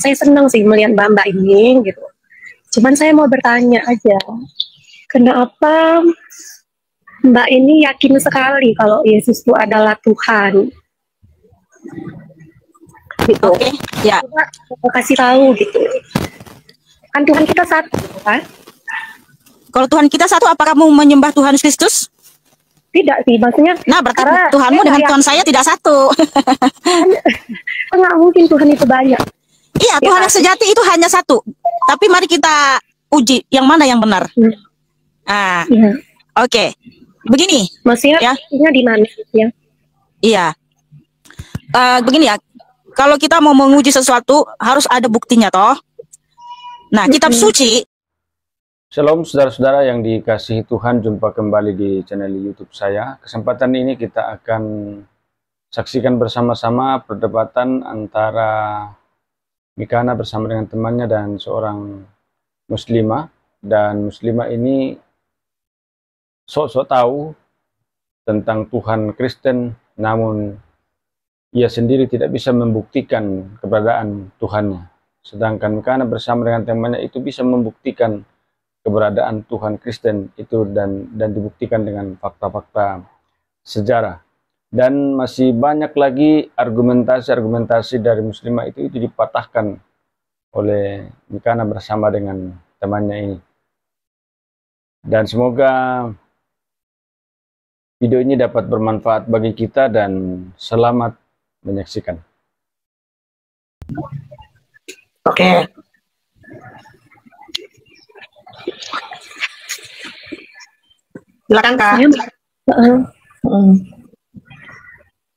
Saya senang sih melihat Mbak ini gitu. Cuman saya mau bertanya aja, kenapa Mbak ini yakin sekali kalau Yesus itu adalah Tuhan? Gitu. Oke, ya. Coba kasih tahu gitu. Kan Tuhan kita satu, kan? Kalau Tuhan kita satu, apakah kamu menyembah Tuhan Kristus? Tidak sih, maksudnya. Nah, berarti Tuhanmu dengan Tuhan saya tidak satu. Nggak mungkin Tuhan itu banyak. Iya, Tuhan yang sejati itu hanya satu. Tapi mari kita uji yang mana yang benar. Oke. Begini. Maksudnya ya. Di mana ya? Iya. Begini ya. Kalau kita mau menguji sesuatu harus ada buktinya toh. Nah, kitab suci. Shalom saudara-saudara yang dikasihi Tuhan, jumpa kembali di channel YouTube saya. Kesempatan ini kita akan saksikan bersama-sama perdebatan antara Mikana bersama dengan temannya dan seorang muslimah. Dan muslimah ini sok-sok tahu tentang Tuhan Kristen, namun ia sendiri tidak bisa membuktikan keberadaan Tuhannya. Sedangkan Mikana bersama dengan temannya itu bisa membuktikan keberadaan Tuhan Kristen itu dan dibuktikan dengan fakta-fakta sejarah. Dan masih banyak lagi argumentasi-argumentasi dari muslimah itu dipatahkan oleh Mikana bersama dengan temannya ini. Dan semoga video ini dapat bermanfaat bagi kita dan selamat menyaksikan. Oke. Silakan Kak.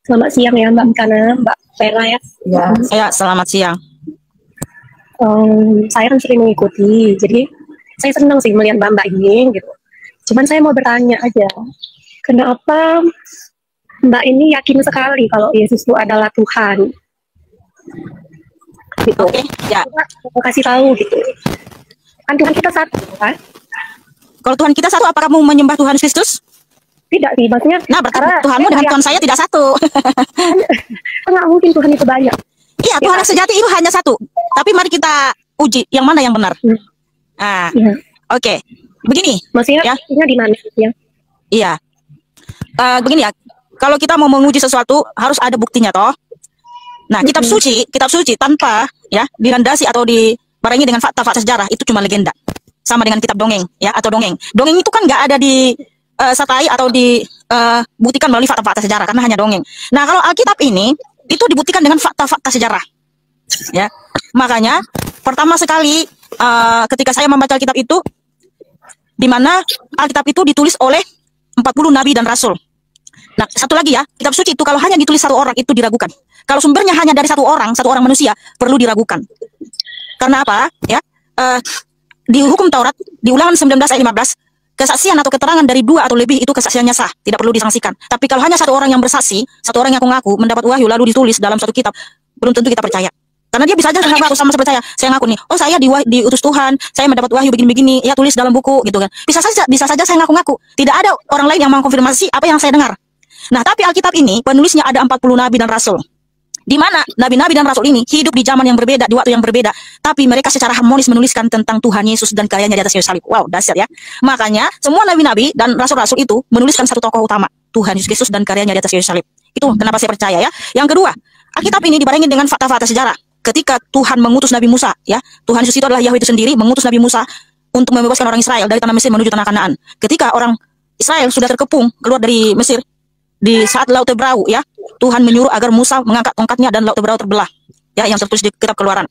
Selamat siang ya Mbak Mikana, Mbak Vera ya. Ya, selamat siang. Saya kan sering mengikuti, jadi saya senang sih melihat Mbak ini gitu. Cuman saya mau bertanya aja, kenapa Mbak ini yakin sekali kalau Yesus itu adalah Tuhan? Gitu. Oke, ya. Coba kasih tahu gitu. Kan Tuhan kita satu, kan? Kalau Tuhan kita satu, apakah kamu menyembah Tuhan Kristus? Tidak sih, maksudnya. Nah, berarti Tuhanmu dengan Tuhan saya tidak satu. Nggak mungkin Tuhan itu banyak. Iya, Tuhan yang sejati itu hanya satu. Tapi mari kita uji yang mana yang benar. Oke. Begini. Maksudnya di mana ya? Iya. Begini ya. Kalau kita mau menguji sesuatu harus ada buktinya toh. Nah, kitab suci tanpa ya dilandasi atau dibarengi dengan fakta-fakta sejarah itu cuma legenda. Sama dengan kitab dongeng ya atau dongeng. Dongeng itu kan nggak ada di satai atau dibuktikan melalui fakta-fakta sejarah karena hanya dongeng. Nah, kalau Alkitab ini itu dibuktikan dengan fakta-fakta sejarah. Ya. Makanya pertama sekali ketika saya membaca Alkitab itu di mana Alkitab itu ditulis oleh 40 nabi dan rasul. Nah, satu lagi ya, kitab suci itu kalau hanya ditulis satu orang itu diragukan. Kalau sumbernya hanya dari satu orang manusia, perlu diragukan. Karena apa? Ya, di hukum Taurat, di Ulangan 19 ayat 15, kesaksian atau keterangan dari dua atau lebih itu kesaksiannya sah, tidak perlu disangsikan. Tapi kalau hanya satu orang yang bersaksi, satu orang yang ngaku mendapat wahyu lalu ditulis dalam suatu kitab, belum tentu kita percaya. Karena dia bisa aja ngaku sama percaya. Saya ngaku nih, oh saya diutus Tuhan, saya mendapat wahyu begini-begini, ya tulis dalam buku gitu kan. Bisa saja saya ngaku-ngaku. Tidak ada orang lain yang mengkonfirmasi apa yang saya dengar. Nah, tapi Alkitab ini penulisnya ada 40 nabi dan rasul. Di mana nabi-nabi dan rasul ini hidup di zaman yang berbeda, di waktu yang berbeda, tapi mereka secara harmonis menuliskan tentang Tuhan Yesus dan karyanya di atas kayu salib. Wow, dahsyat ya. Makanya semua nabi-nabi dan rasul-rasul itu menuliskan satu tokoh utama, Tuhan Yesus Kristus dan karyanya di atas kayu salib. Itu kenapa saya percaya ya. Yang kedua, Alkitab ini dibarengi dengan fakta-fakta sejarah. Ketika Tuhan mengutus Nabi Musa, ya, Tuhan Yesus itu adalah Yahweh itu sendiri mengutus Nabi Musa untuk membebaskan orang Israel dari tanah Mesir menuju tanah Kanaan. Ketika orang Israel sudah terkepung keluar dari Mesir, di saat laut Tebrau ya, Tuhan menyuruh agar Musa mengangkat tongkatnya dan laut Tebrau terbelah. Ya, yang tertulis di kitab Keluaran.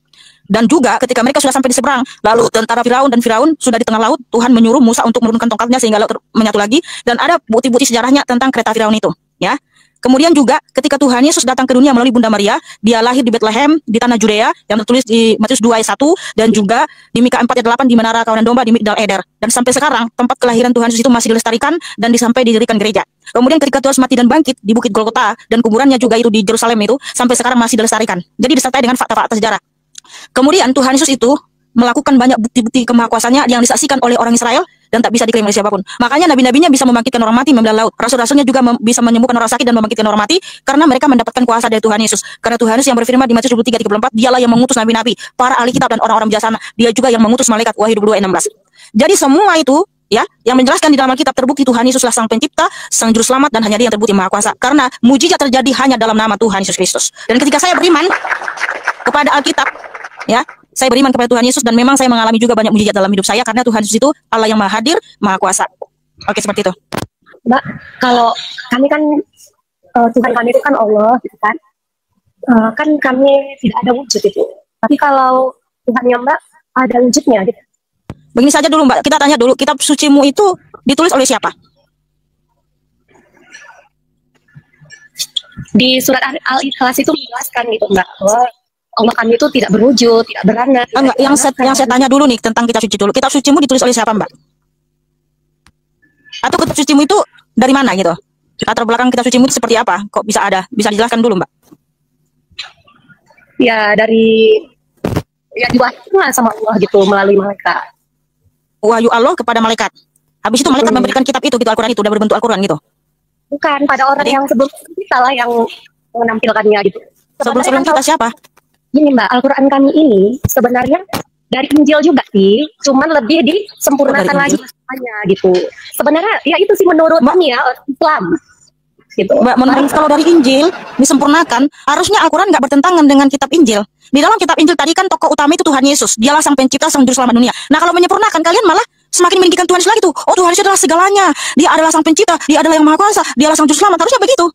Dan juga ketika mereka sudah sampai di seberang, lalu tentara Firaun sudah di tengah laut, Tuhan menyuruh Musa untuk menurunkan tongkatnya sehingga laut menyatu lagi, dan ada bukti-bukti sejarahnya tentang kereta Firaun itu, ya. Kemudian juga ketika Tuhan Yesus datang ke dunia melalui Bunda Maria, dia lahir di Bethlehem di tanah Judea yang tertulis di Matius 2 ayat 1 dan juga di Mika 4 ayat 8 di Menara Kawanan Domba di Migdal Eder. Dan sampai sekarang tempat kelahiran Tuhan Yesus itu masih dilestarikan dan sampai didirikan gereja. Kemudian ketika Tuhan mati dan bangkit di Bukit Golgota dan kuburannya juga itu di Yerusalem itu sampai sekarang masih dilestarikan. Jadi disertai dengan fakta-fakta sejarah. Kemudian Tuhan Yesus itu melakukan banyak bukti-bukti kemahakuasaannya yang disaksikan oleh orang Israel dan tak bisa diklaim oleh siapapun. Makanya nabi-nabinya bisa membangkitkan orang mati, membelah laut. Rasul-rasulnya juga bisa menyembuhkan orang sakit dan membangkitkan orang mati karena mereka mendapatkan kuasa dari Tuhan Yesus. Karena Tuhan Yesus yang berfirman di Matius 23:34, dialah yang mengutus nabi-nabi, para ahli kitab dan orang-orang bijaksana. Dia juga yang mengutus malaikat. Wahyu 22:16. Jadi semua itu ya, yang menjelaskan di dalam Alkitab terbukti Tuhan Yesuslah sang pencipta, sang juru selamat, dan hanya Dia yang terbukti maha kuasa. Karena mujizat terjadi hanya dalam nama Tuhan Yesus Kristus. Dan ketika saya beriman kepada Alkitab, ya, saya beriman kepada Tuhan Yesus dan memang saya mengalami juga banyak mujizat dalam hidup saya karena Tuhan Yesus itu Allah yang maha hadir, maha kuasa. Oke, seperti itu. Mbak, kalau kami kan Tuhan kami itu kan Allah, gitu kan? Kan kami tidak ada wujud itu. Tapi kalau Tuhannya Mbak ada wujudnya, gitu. Begini saja dulu Mbak, kita tanya dulu, kitab sucimu itu ditulis oleh siapa? Di surat Al-Ikhlas itu menjelaskan gitu Mbak, bahwa Allah kami itu tidak berwujud, tidak beranak. Enggak, yang saya tanya dulu nih tentang kitab suci dulu. Kitab sucimu ditulis oleh siapa Mbak? Atau kitab sucimu itu dari mana gitu? Latar belakang kitab sucimu itu seperti apa? Kok bisa ada? Bisa dijelaskan dulu Mbak? Ya diwahyukan sama Allah gitu melalui malaikat. Wahyu Allah kepada malaikat. Habis itu malaikat memberikan kitab itu gitu, Al-Quran itu udah berbentuk Al-Quran gitu. Bukan, pada orang yang sebelum kita lah yang menampilkannya gitu. Sebelum kita siapa? Gini Mbak, Al-Quran kami ini sebenarnya dari Injil juga sih, cuman lebih disempurnakan lagi gitu. Sebenarnya ya itu sih menurut kami ya Islam. Gitu. Mbak, menurut kalau dari Injil disempurnakan, harusnya Al-Quran nggak bertentangan dengan kitab Injil. Di dalam kitab Injil tadi kan tokoh utama itu Tuhan Yesus. Dialah sang pencipta, sang juru selamat dunia. Nah, kalau menyempurnakan, kalian malah semakin meninggikan Tuhan Yesus lagi tuh. Oh, Tuhan Yesus adalah segalanya. Dia adalah sang pencipta, dia adalah yang maha kuasa, dialah sang juru selamat. Harusnya begitu.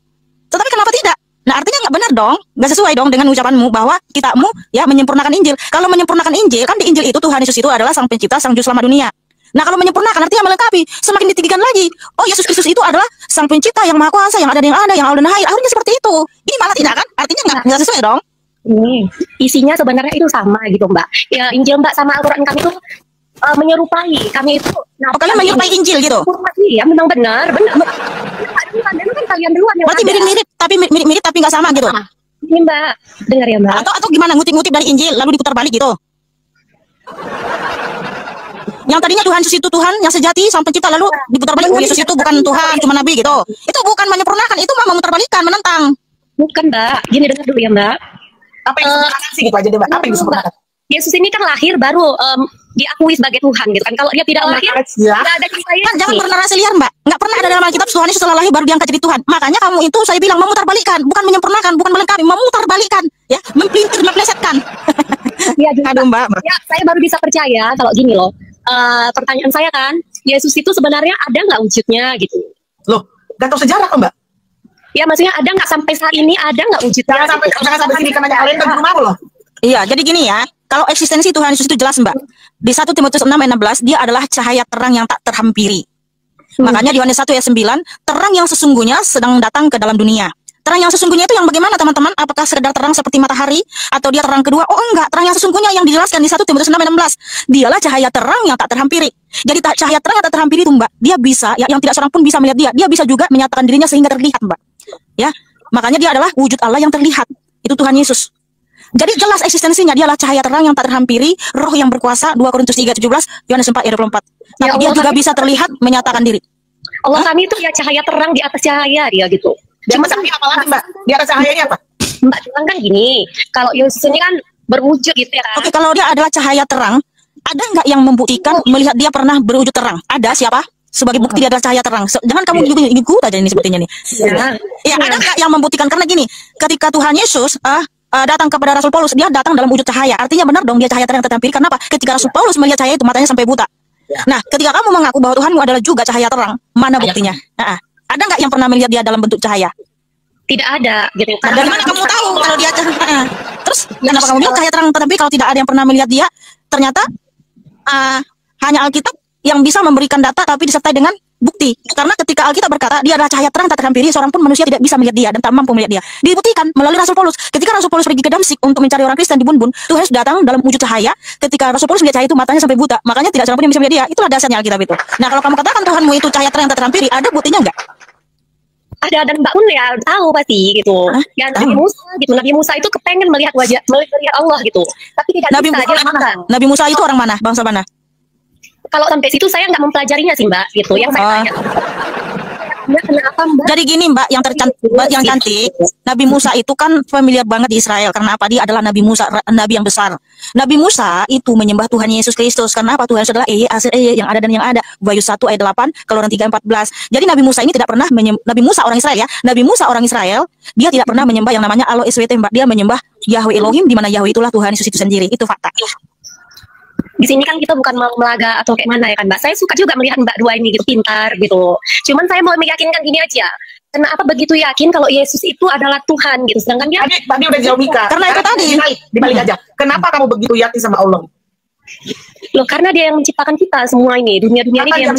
Tetapi kenapa tidak? Nah, artinya nggak benar dong, nggak sesuai dong dengan ucapanmu bahwa kitabmu ya menyempurnakan Injil. Kalau menyempurnakan Injil, kan di Injil itu Tuhan Yesus itu adalah sang pencipta, sang juru selamat dunia. Nah, kalau menyempurnakan artinya melengkapi, semakin ditinggikan lagi. Oh, Yesus Kristus itu adalah sang pencipta yang maha kuasa, yang ada, yang Allah dan air. Akhirnya seperti itu. Ini malah tidak kan? Artinya nggak sesuai dong. Isinya sebenarnya itu sama gitu Mbak. Ya Injil Mbak sama Al-Quran kami itu menyerupai. Kami itu. Nah, kalian menyerupai Injil gitu? Iya, memang benar. Memang kan kalian duluan yang. Berarti mirip-mirip tapi nggak sama gitu. Ini Mbak, dengar ya Mbak. Atau gimana? Ngutip-ngutip dari Injil lalu diputar balik gitu. Yang tadinya Tuhan Yesus itu Tuhan yang sejati sang pencipta lalu diputar balik Yesus itu bukan Tuhan cuma nabi gitu. Itu bukan menyempurnakan, itu mah memutarbalikkan, menentang. Bukan Mbak, gini dengar dulu ya Mbak. Apa yang disempurnakan sih gitu aja deh Mbak? Apa yang disempurnakan? Yesus ini kan lahir baru diakui sebagai Tuhan gitu kan. Kalau dia tidak lahir, tidak ada ceritanya. Kan jangan bernarasi liar Mbak. Nggak pernah ada dalam Alkitab Tuhan Yesus setelah lahir baru diangkat jadi Tuhan. Makanya kamu itu saya bilang memutarbalikkan, bukan menyempurnakan, bukan melengkapi, memutarbalikkan, ya, mempelintir, memplesetkan. Iya, aduh Mbak. Ya, saya baru bisa percaya kalau gini loh. Pertanyaan saya kan, Yesus itu sebenarnya ada nggak wujudnya gitu? Loh, nggak tahu sejarah kok Mbak? Ya maksudnya ada nggak sampai saat ini ada nggak wujudnya? Jangan sampai sini kan kalian ke rumah loh. Iya, jadi gini ya. Kalau eksistensi Tuhan Yesus itu jelas Mbak. Di 1 Timotius 6:16 dia adalah cahaya terang yang tak terhampiri. Makanya di Yohanes 1 ayat 9, terang yang sesungguhnya sedang datang ke dalam dunia. Terang yang sesungguhnya itu yang bagaimana teman-teman? Apakah sekedar terang seperti matahari atau dia terang kedua? Oh enggak, terang yang sesungguhnya yang dijelaskan di 1 Timotius 6:16. Dialah cahaya terang yang tak terhampiri. Jadi cahaya terang yang tak terhampiri itu Mbak, dia bisa ya, yang tidak seorang pun bisa melihat dia. Dia bisa juga menyatakan dirinya sehingga terlihat Mbak. Ya, makanya dia adalah wujud Allah yang terlihat. Itu Tuhan Yesus. Jadi jelas eksistensinya, dialah cahaya terang yang tak terhampiri, roh yang berkuasa, 2 Korintus 3:17, Yohanes 4 ayat 24. Tapi ya, dia juga bisa terlihat menyatakan diri. Allah kami itu ya cahaya terang di atas cahaya dia gitu. Di atas cahaya apa lagi Mbak? Di atas cahayanya apa? Mbak bilang kan gini, kalau Yesus ini kan berwujud gitu ya kan. Oke, kalau dia adalah cahaya terang, ada nggak yang membuktikan melihat dia pernah berwujud terang? Ada siapa? Sebagai bukti dia adalah cahaya terang. Jangan kamu ikut aja ini sepertinya nih. Ya, ada nggak yang membuktikan? Karena gini, ketika Tuhan Yesus datang kepada Rasul Paulus, dia datang dalam wujud cahaya. Artinya benar dong dia cahaya terang terhampiri. Kenapa? Ketika Rasul Paulus melihat cahaya itu matanya sampai buta. Nah, ketika kamu mengaku bahwa Tuhanmu adalah juga cahaya terang, mana buktinya? Ada nggak yang pernah melihat dia dalam bentuk cahaya? Tidak ada gitu. Nah, dari mana kamu tahu kalau dia cahaya? Terus kenapa kamu bilang cahaya terang tetapi kalau tidak ada yang pernah melihat dia? Ternyata hanya Alkitab yang bisa memberikan data tapi disertai dengan bukti. Karena ketika Alkitab berkata dia adalah cahaya terang tak terhampiri, seorang pun manusia tidak bisa melihat dia dan tak mampu melihat dia. Dibuktikan melalui Rasul Paulus. Ketika Rasul Paulus pergi ke Damsyik untuk mencari orang Kristen di Bun-Bun, Tuhan Yesus datang dalam wujud cahaya. Ketika Rasul Paulus melihat cahaya itu matanya sampai buta. Makanya tidak seorang pun yang bisa melihat dia. Itulah dasarnya Alkitab itu. Nah, kalau kamu katakan Tuhanmu itu cahaya terang tak terhampiri, ada buktinya enggak? Ada, dan Mbak pun ya tahu pasti gitu. Ya Nabi Musa gitu. Nabi Musa itu kepengen melihat wajah, melihat Allah gitu. Tapi tidak bisa, dia makan. Nabi Musa itu orang mana? Bangsa mana? kalau sampai situ saya nggak mempelajarinya sih Mbak, gitu. Yang saya tanya. Mbak, kenapa Mbak? Jadi gini Mbak, yang yang cantik, Nabi Musa itu kan familiar banget di Israel. Karena apa? Dia adalah Nabi Musa, Nabi yang besar. Nabi Musa itu menyembah Tuhan Yesus Kristus. Karena apa? Tuhan adalah yang ada dan yang ada. Wahyu 1 ayat 8, Keluaran 3:14. Jadi Nabi Musa ini tidak pernah Nabi Musa orang Israel ya. Nabi Musa orang Israel, dia tidak pernah menyembah yang namanya Allah SWT Mbak. Dia menyembah Yahweh Elohim, di mana Yahweh itulah Tuhan Yesus itu sendiri. Itu fakta. Di sini kan kita bukan mau melaga atau kayak mana ya kan Mbak. Saya suka juga melihat Mbak dua ini gitu pintar gitu. Cuman saya mau meyakinkan gini aja. Kenapa begitu yakin kalau Yesus itu adalah Tuhan gitu. Sedangkan dia Tadi udah jauh Mika. Karena itu tadi. Dibalik aja. Kenapa kamu begitu yakin sama Allah? loh karena dia yang menciptakan kita semua ini. Dunia-dunia ini dia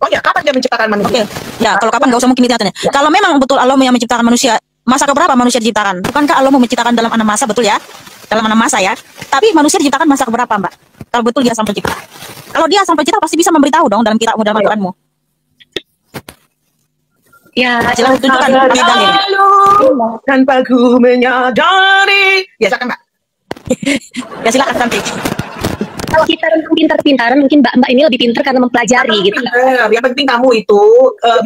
Oh ya, kapan dia menciptakan manusia? Oke. Ya, kalau kapan gak usah mungkin ditanya. Kalau memang betul Allah yang menciptakan manusia, masa keberapa manusia diciptakan? Bukankah Allah mau menciptakan dalam anak masa, betul ya? Dalam anak masa ya. Tapi manusia diciptakan masa keberapa, Mbak? Kalau betul dia sang pencipta. Kalau dia sang pencipta pasti bisa memberitahu dong dalam kitabmu, dalam Al-Qur'anmu. ya Silahkan tunjukkan pakai dalil. Tanpa ku menyadari. Ya, silakan Mbak. Ya silakan cantik. kalau kita tentang pintar-pintaran mungkin Mbak ini lebih pintar karena mempelajari gitu. Yang penting kamu itu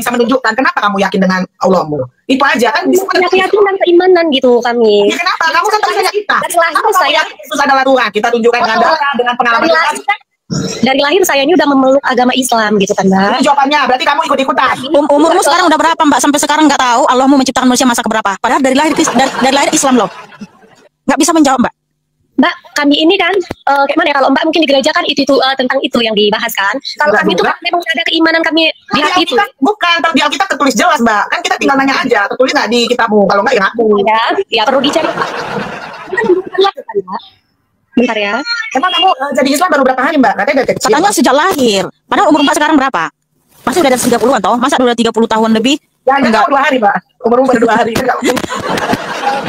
bisa menunjukkan kenapa kamu yakin dengan Allahmu. Itu aja kan. Punya keyakinan keimanan gitu kami. Ya, kenapa? Kamu kan tanya kita. Dari lahir Apa saya Yesus adalah Tuhan. Kita tunjukkan dengan darah, dengan pengalaman dari kita. lahir, dari lahir saya ini udah memeluk agama Islam gitu kan Mbak. Itu jawabannya. Berarti kamu ikut-ikutan. Umurmu sekarang udah berapa, Mbak? Sampai sekarang nggak tahu Allah mau menciptakan manusia masa keberapa? Padahal dari lahir dari lahir Islam loh. Nggak bisa menjawab, Mbak. Mbak, kami ini kan kayak mana ya, kalau Mbak mungkin di gereja kan itu tentang itu yang dibahas kan. Kalau kami itu kan memang ada keimanan kami di hati itu. Bukan, tapi di Alkitab tertulis jelas, Mbak. Kan kita tinggal nanya aja, tertulis nggak di kitabmu? Kalau nggak ya ngaku. Ya perlu dicari. Bentar ya. Emang kamu jadi Islam baru berapa hari, Mbak? Katanya dari kecil. Katanya sejak lahir. Padahal umur Mbak sekarang berapa? Masih udah 30-an toh? Masa udah 30 tahun lebih? Ya, enggak 2 hari, Mbak. Umurmu baru 2 hari.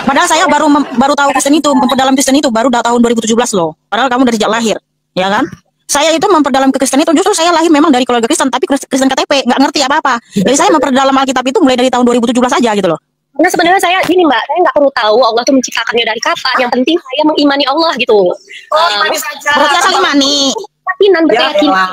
Padahal saya baru tahu Kristen itu, memperdalam Kristen itu baru tahun 2017 loh. Padahal kamu dari sejak lahir, ya kan? Saya itu memperdalam ke Kristen itu justru saya lahir memang dari keluarga Kristen, tapi Kristen KTP, nggak ngerti apa-apa. Jadi saya memperdalam Alkitab itu mulai dari tahun 2017 aja gitu loh. Nah sebenarnya saya gini Mbak, saya nggak perlu tahu Allah tuh menciptakannya dari kapan. Yang penting saya mengimani Allah gitu. Oh, imani saja. Berarti asal imani. Keyakinan berkeyakinan.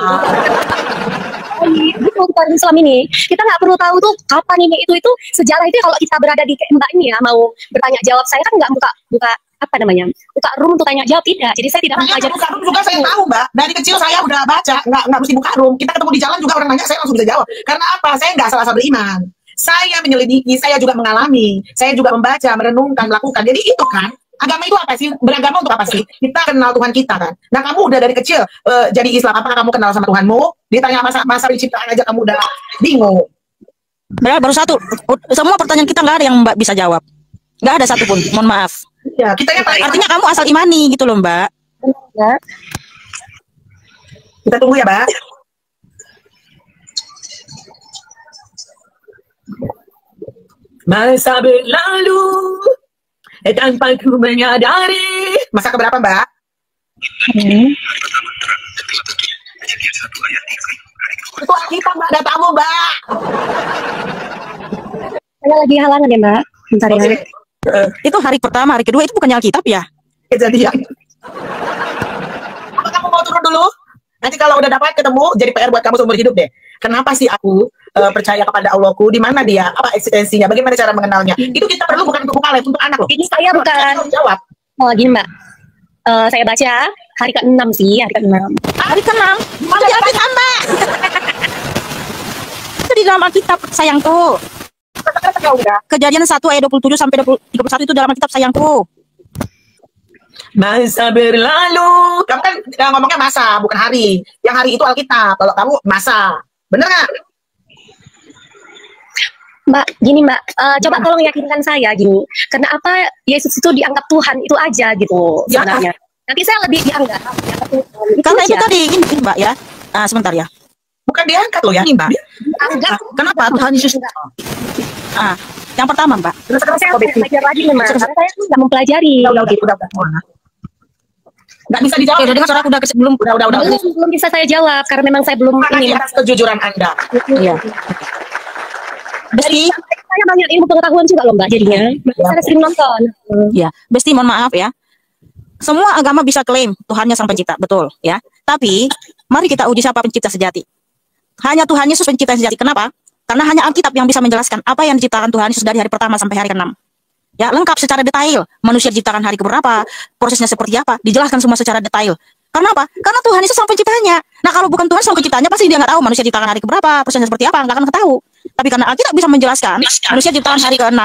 Gitu bukan Islam ini. Kita nggak perlu tahu tuh kapan ini itu sejarah itu kalau kita berada di Mbak ini ya mau bertanya jawab saya kan nggak buka apa namanya buka room untuk tanya jawab tidak. Jadi saya tidak mempelajari. Buka room juga saya tahu, Mbak. Dari kecil saya udah baca, nggak mesti buka room. Kita ketemu di jalan juga orang nanya saya langsung bisa jawab. Karena apa? Saya nggak asal-asal beriman. Saya menyelidiki, saya juga mengalami, saya juga membaca, merenungkan, melakukan. Jadi itu kan, agama itu apa sih? Beragama untuk apa sih? Kita kenal Tuhan kita kan. Nah kamu udah dari kecil jadi Islam, apakah kamu kenal sama Tuhanmu? Ditanya masa penciptaan aja kamu udah bingung. Baru satu. Semua pertanyaan kita nggak ada yang Mbak bisa jawab. Nggak ada satupun. Mohon maaf. Ya, kita Artinya kamu asal imani gitu loh Mbak. Ya. Kita tunggu ya, Mbak. Masa berlalu tanpa ku menyadari. Masa keberapa, Mbak? Itu kita, Mbak, datamu, Mbak. Saya lagi halangan ya Mbak. Bentar ya. Itu hari pertama, hari kedua itu bukannya Alkitab ya? Kejadian. Apa kamu mau turun dulu? Nanti kalau udah dapat ketemu, jadi PR buat kamu seumur hidup deh. Kenapa sih aku percaya kepada Allahku? Di mana dia? Apa eksistensinya? Bagaimana cara mengenalnya? Itu kita perlu bukan untuk buka live, untuk anak loh. Ini saya bukan. Jawab. Oh gini Mbak. Saya baca hari ke-6 sih, hari ke-6. Hari ke-6? Malah di Alkitab Mbak. Itu di dalam Alkitab sayangku. Kejadian 1 ayat 27 sampai 31 itu dalam Alkitab sayangku. Masa berlalu. Kamu kan ngomongnya masa, bukan hari. Yang hari itu Alkitab. Kalau kamu masa. Bener nggak? Mbak, gini Mbak, coba tolong yakinkan saya gini. Kenapa Yesus itu dianggap Tuhan itu aja gitu sebenarnya. Nanti saya lebih dianggap. Karena itu tadi ini Mbak ya. Sebentar ya. Bukan diangkat loh ya. Ini Mbak. Dianggap. Kenapa Tuhan Yesus? Yang pertama Mbak. Terus Saya belajar lagi nih Mbak. Karena saya nggak mempelajari. Udah. Nggak bisa dijawab. Oke, udah dengar suara aku udah belum. Belum bisa saya jawab karena memang saya belum Mana ini. atas kejujuran Anda? Iya. Besti, Saya banyak ilmu pengetahuan juga loh Mbak jadinya. Saya sering nonton. ya, Besti mohon maaf ya. Semua agama bisa klaim Tuhannya sang pencipta, betul ya. Tapi Mari kita uji siapa pencipta sejati. Hanya Tuhan Yesus pencipta sejati. Kenapa? Karena hanya Alkitab yang bisa menjelaskan apa yang diciptakan Tuhan Yesus dari hari pertama sampai hari ke-6. Ya, lengkap secara detail. Manusia diciptakan hari keberapa, prosesnya seperti apa, dijelaskan semua secara detail. Karena apa? Karena Tuhan Yesus sang penciptanya. Nah, kalau bukan Tuhan sang penciptanya, pasti dia nggak tahu manusia diciptakan hari keberapa, prosesnya seperti apa, nggak akan tahu. Tapi karena Alkitab bisa menjelaskan, manusia diciptakan hari ke-6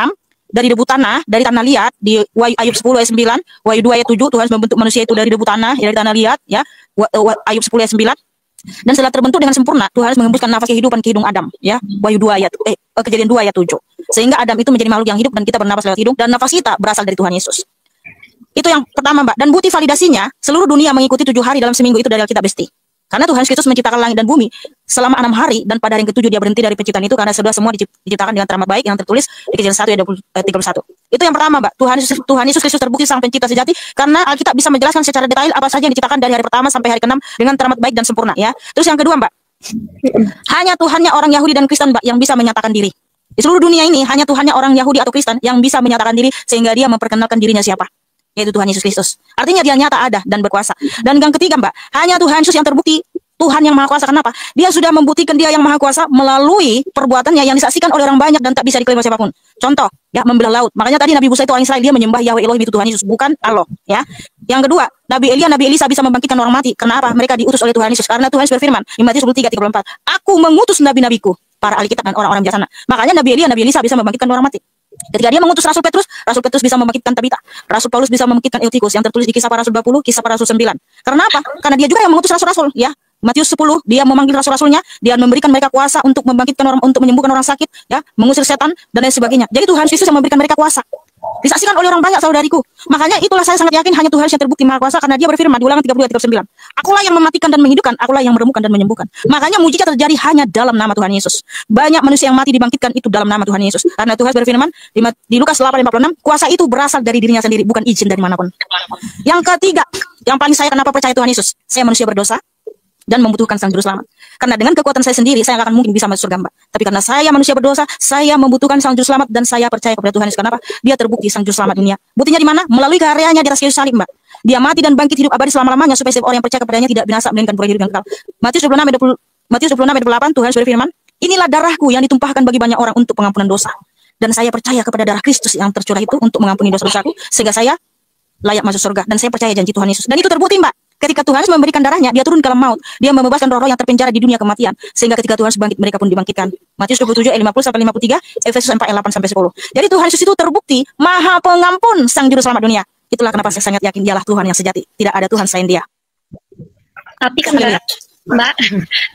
dari debu tanah, dari tanah liat, di Ayub 10 ayat 9, Wahyu 2 ayat 7, Tuhan membentuk manusia itu dari debu tanah, dari tanah liat, ya. Ayub 10 ayat 9. Dan setelah terbentuk dengan sempurna, Tuhan harus mengembuskan nafas kehidupan ke hidung Adam, ya. Wahyu 2 ayat Kejadian 2 ayat 7. Sehingga Adam itu menjadi makhluk yang hidup dan kita bernapas lewat hidung dan nafas kita berasal dari Tuhan Yesus. Itu yang pertama, Mbak. Dan bukti validasinya, seluruh dunia mengikuti 7 hari dalam seminggu itu dari Alkitab Besti. Karena Tuhan Kristus menciptakan langit dan bumi selama 6 hari dan pada hari yang ke-7 dia berhenti dari penciptaan itu karena semua diciptakan dengan teramat baik yang tertulis di Kejadian 1 ayat 31. Itu yang pertama, Mbak. Tuhan Yesus Kristus terbukti sang pencipta sejati karena Alkitab bisa menjelaskan secara detail apa saja yang diciptakan dari hari pertama sampai hari ke-6 dengan teramat baik dan sempurna, ya. Terus yang kedua, Mbak. Hanya Tuhannya orang Yahudi dan Kristen, Mbak, yang bisa menyatakan diri. Di seluruh dunia ini hanya Tuhannya orang Yahudi atau Kristen yang bisa menyatakan diri sehingga dia memperkenalkan dirinya siapa, yaitu Tuhan Yesus Kristus. Artinya dia nyata ada dan berkuasa. Dan yang ketiga, Mbak, hanya Tuhan Yesus yang terbukti Tuhan yang Maha Kuasa. Kenapa? Dia sudah membuktikan dia yang Maha Kuasa melalui perbuatannya yang disaksikan oleh orang banyak dan tak bisa diklaim oleh siapapun. Contoh, ya, membelah laut. Makanya tadi Nabi Musa itu orang Israel, dia menyembah Yahweh Elohim itu Tuhan Yesus, bukan Allah, ya. Yang kedua, Nabi Elia, Nabi Elisa bisa membangkitkan orang mati. Kenapa? Mereka diutus oleh Tuhan Yesus. Karena Tuhan Yesus berfirman di Matius 23:34, "Aku mengutus nabi-nabiku, para ahli kitab dan orang-orang bijaksana." Makanya Nabi Elia, Nabi Elisa bisa membangkitkan orang mati. Ketika dia mengutus Rasul Petrus bisa membangkitkan Tabita. Rasul Paulus bisa membangkitkan Eutikus yang tertulis di Kisah Para Rasul 20, Kisah Para Rasul 9. Karena apa? Karena dia juga yang mengutus rasul-rasul, ya. Matius 10, dia memanggil rasul-rasulnya, dia memberikan mereka kuasa untuk membangkitkan orang, untuk menyembuhkan orang sakit, ya, mengusir setan dan lain sebagainya. Jadi Tuhan Yesus yang memberikan mereka kuasa. Disaksikan oleh orang banyak, saudariku. Makanya itulah saya sangat yakin hanya Tuhan yang terbukti Maha Kuasa karena dia berfirman di Ulangan 32:39. Akulah yang mematikan dan menghidupkan, akulah yang meremukkan dan menyembuhkan. Makanya mujizat terjadi hanya dalam nama Tuhan Yesus. Banyak manusia yang mati dibangkitkan itu dalam nama Tuhan Yesus. Karena Tuhan berfirman di Lukas 8:56, kuasa itu berasal dari dirinya sendiri, bukan izin dari manapun. Yang ketiga, yang paling saya kenapa percaya Tuhan Yesus? Saya manusia berdosa dan membutuhkan sang juru selamat. Karena dengan kekuatan saya sendiri, saya akan mungkin bisa masuk surga, Mbak. Tapi karena saya manusia berdosa, saya membutuhkan sang juru selamat dan saya percaya kepada Tuhan Yesus. Kenapa? Dia terbukti sang juru selamat dunia. Buktinya di mana? Melalui karyanya di atas kayu salib, Mbak. Dia mati dan bangkit hidup abadi selama-lamanya supaya setiap orang yang percaya kepadanya tidak binasa melainkan beroleh hidup yang kekal. Matius 26 ayat 8, Tuhan Yesus berfirman, "Inilah darahku yang ditumpahkan bagi banyak orang untuk pengampunan dosa. Dan saya percaya kepada darah Kristus yang tercurah itu untuk mengampuni dosa-dosaku sehingga saya layak masuk surga." Dan saya percaya janji Tuhan Yesus. Dan itu terbukti, Mbak. Ketika Tuhan Yesus memberikan darahnya, dia turun ke alam maut. Dia membebaskan roh-roh yang terpenjara di dunia kematian. Sehingga ketika Tuhan Yesus bangkit, mereka pun dibangkitkan. Matius 27 ayat 50-53, Efesus 4 ayat 8-10. Jadi Tuhan Yesus itu terbukti Maha Pengampun, sang juru selamat dunia. Itulah kenapa saya sangat yakin dialah Tuhan yang sejati. Tidak ada Tuhan selain dia. Tapi kan Mbak,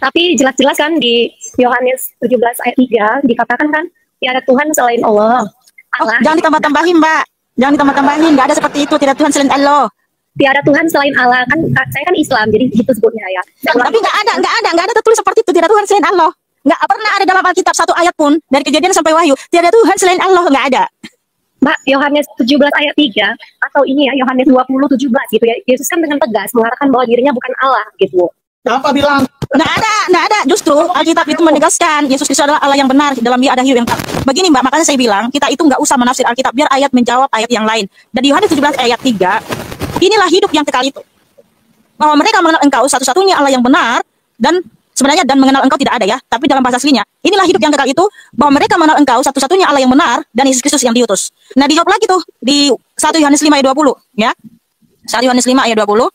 tapi jelas-jelas kan di Yohanes 17 ayat 3 dikatakan kan tiada Tuhan selain Allah. Jangan ditambah-tambahin, Mbak. Jangan ditambah-tambahin. Nggak ada seperti itu. Tidak Tuhan selain Allah. Tiada Tuhan selain Allah, kan saya kan Islam, jadi gitu sebutnya ya. Tapi nggak ada tertulis seperti itu. Tidak Tuhan selain Allah. Nggak pernah ada dalam Alkitab satu ayat pun dari Kejadian sampai Wahyu. Tiada Tuhan selain Allah, nggak ada. Mbak, Yohanes 17 ayat 3 atau ini ya Yohanes 20:17 gitu ya. Yesus kan dengan tegas mengatakan bahwa dirinya bukan Allah gitu. Apa bilang? Nggak ada. Justru Alkitab itu menegaskan Yesus Kristus adalah Allah yang benar. Dalam dia ada hidup yang kekal. Begini, Mbak, makanya saya bilang kita itu nggak usah menafsir Alkitab biar ayat menjawab ayat yang lain. Dan di Yohanes 17 ayat 3, inilah hidup yang kekal itu, bahwa mereka mengenal engkau satu-satunya Allah yang benar, dan sebenarnya dan mengenal engkau tidak ada ya, tapi dalam bahasa aslinya inilah hidup yang kekal itu, bahwa mereka mengenal engkau satu-satunya Allah yang benar dan Yesus Kristus yang diutus. Nah, dijawab lagi tuh di 1 Yohanes 5 ayat 20 ya. 1 Yohanes 5 ayat 20.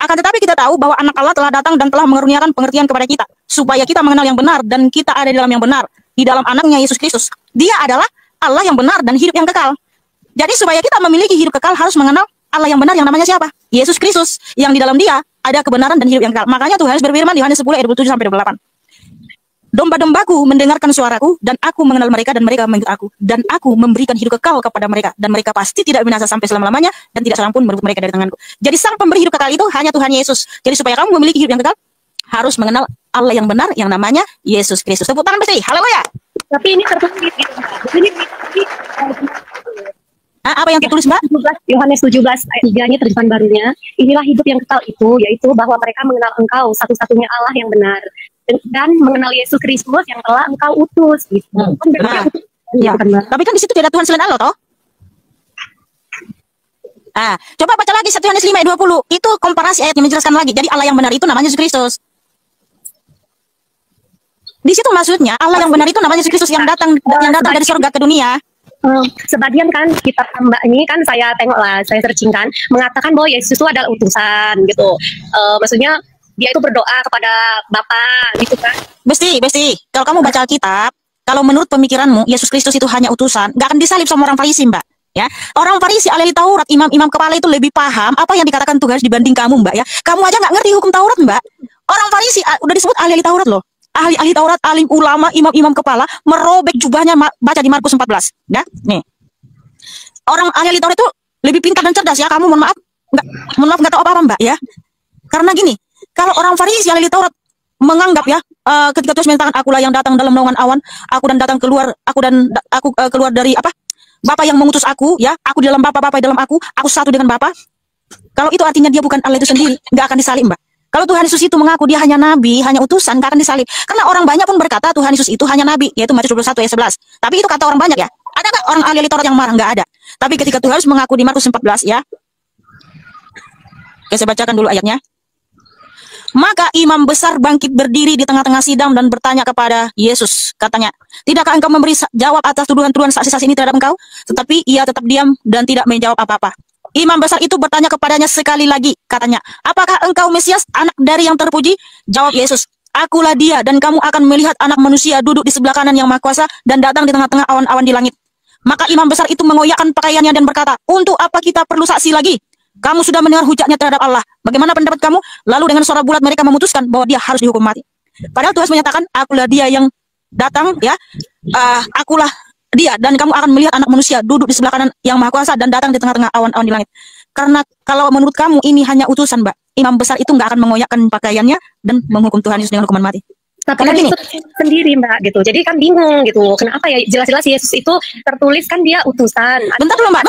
Akan tetapi kita tahu bahwa anak Allah telah datang dan telah mengaruniakan pengertian kepada kita supaya kita mengenal yang benar dan kita ada di dalam yang benar, di dalam anaknya Yesus Kristus. Dia adalah Allah yang benar dan hidup yang kekal. Jadi supaya kita memiliki hidup kekal harus mengenal Allah yang benar yang namanya siapa? Yesus Kristus, yang di dalam dia ada kebenaran dan hidup yang kekal. Makanya Tuhan Yesus berfirman di Yohanes 10 ayat 27-28. Domba-dombaku mendengarkan suaraku dan aku mengenal mereka dan mereka mengikut aku. Dan aku memberikan hidup kekal kepada mereka. Dan mereka pasti tidak binasa sampai selama-lamanya dan tidak seorang pun merebut mereka dari tanganku. Jadi sang pemberi hidup kekal itu hanya Tuhan Yesus. Jadi supaya kamu memiliki hidup yang kekal harus mengenal Allah yang benar yang namanya Yesus Kristus. Tepuk tangan bersih. Haleluya. Tapi ini tertulis gitu. Ini apa yang ditulis, Mbak? Yohanes 17 ayat 3-nya terjemahan barunya. Inilah hidup yang kekal itu, yaitu bahwa mereka mengenal engkau satu-satunya Allah yang benar dan mengenal Yesus Kristus yang telah engkau utus gitu. Ya. Tapi kan di situ tidak ada Tuhan selain Allah toh? Coba baca lagi 1 Yohanes 5 ayat 20. Itu komparasi ayatnya menjelaskan lagi. Jadi Allah yang benar itu namanya Yesus Kristus. Di situ maksudnya Allah yang benar itu namanya Yesus Kristus yang datang dari surga ke dunia. Sebagian kan kitab Mbak ini kan saya tengok lah, saya searching kan, mengatakan bahwa Yesus itu adalah utusan gitu. Maksudnya dia itu berdoa kepada Bapa gitu kan. Besti. Kalau kamu baca Alkitab, kalau menurut pemikiranmu Yesus Kristus itu hanya utusan, nggak akan disalib sama orang Farisi, Mbak. Ya, orang Farisi, ahli Taurat, imam-imam kepala itu lebih paham apa yang dikatakan Tuhan dibanding kamu, Mbak. Ya, kamu aja nggak ngerti hukum Taurat, Mbak. Orang Farisi udah disebut ahli Taurat loh. Ahli Taurat, alim ulama, imam-imam kepala, merobek jubahnya, baca di Markus 14. Ya, nih. Orang ahli Taurat itu lebih pintar dan cerdas ya. Kamu mohon maaf nggak tahu apa-apa, Mbak, ya. Karena gini, kalau orang Farisi ahli Taurat menganggap ya, ketika Tuhan menyatakan akulah yang datang dalam naungan awan, aku keluar dari apa? Bapa yang mengutus aku, ya, aku di dalam Bapa, Bapa di dalam aku satu dengan Bapa. Kalau itu artinya dia bukan Allah itu sendiri, nggak akan disalib, Mbak. Kalau Tuhan Yesus itu mengaku dia hanya nabi, hanya utusan, nggak akan disalib. Karena orang banyak pun berkata Tuhan Yesus itu hanya nabi, yaitu Matius 21 ayat 11. Tapi itu kata orang banyak ya. Ada nggak orang ahli Taurat yang marah? Nggak ada. Tapi ketika Tuhan Yesus mengaku di Markus 14 ya. Oke, saya bacakan dulu ayatnya. Maka imam besar bangkit berdiri di tengah-tengah sidang dan bertanya kepada Yesus. Katanya, tidakkah engkau memberi jawab atas tuduhan-tuduhan saksi-saksi ini terhadap engkau? Tetapi ia tetap diam dan tidak menjawab apa-apa. Imam besar itu bertanya kepadanya sekali lagi, katanya, apakah engkau Mesias, anak dari yang terpuji? Jawab Yesus, akulah dia, dan kamu akan melihat anak manusia duduk di sebelah kanan yang maha kuasa dan datang di tengah-tengah awan-awan di langit. Maka imam besar itu mengoyakkan pakaiannya dan berkata, untuk apa kita perlu saksi lagi? Kamu sudah mendengar hujatnya terhadap Allah. Bagaimana pendapat kamu? Lalu dengan suara bulat mereka memutuskan bahwa dia harus dihukum mati. Padahal Tuhan menyatakan, akulah dia yang datang, ya, akulah dia, dan kamu akan melihat anak manusia duduk di sebelah kanan yang maha kuasa dan datang di tengah-tengah awan-awan di langit. Karena kalau menurut kamu ini hanya utusan, Mbak, imam besar itu nggak akan mengoyakkan pakaiannya dan menghukum Tuhan Yesus dengan hukuman mati. Tapi kan itu sendiri, Mbak, gitu. Jadi kan bingung gitu. Kenapa ya? Jelas-jelas Yesus itu tertulis kan dia utusan. Bentar dulu, Mbak.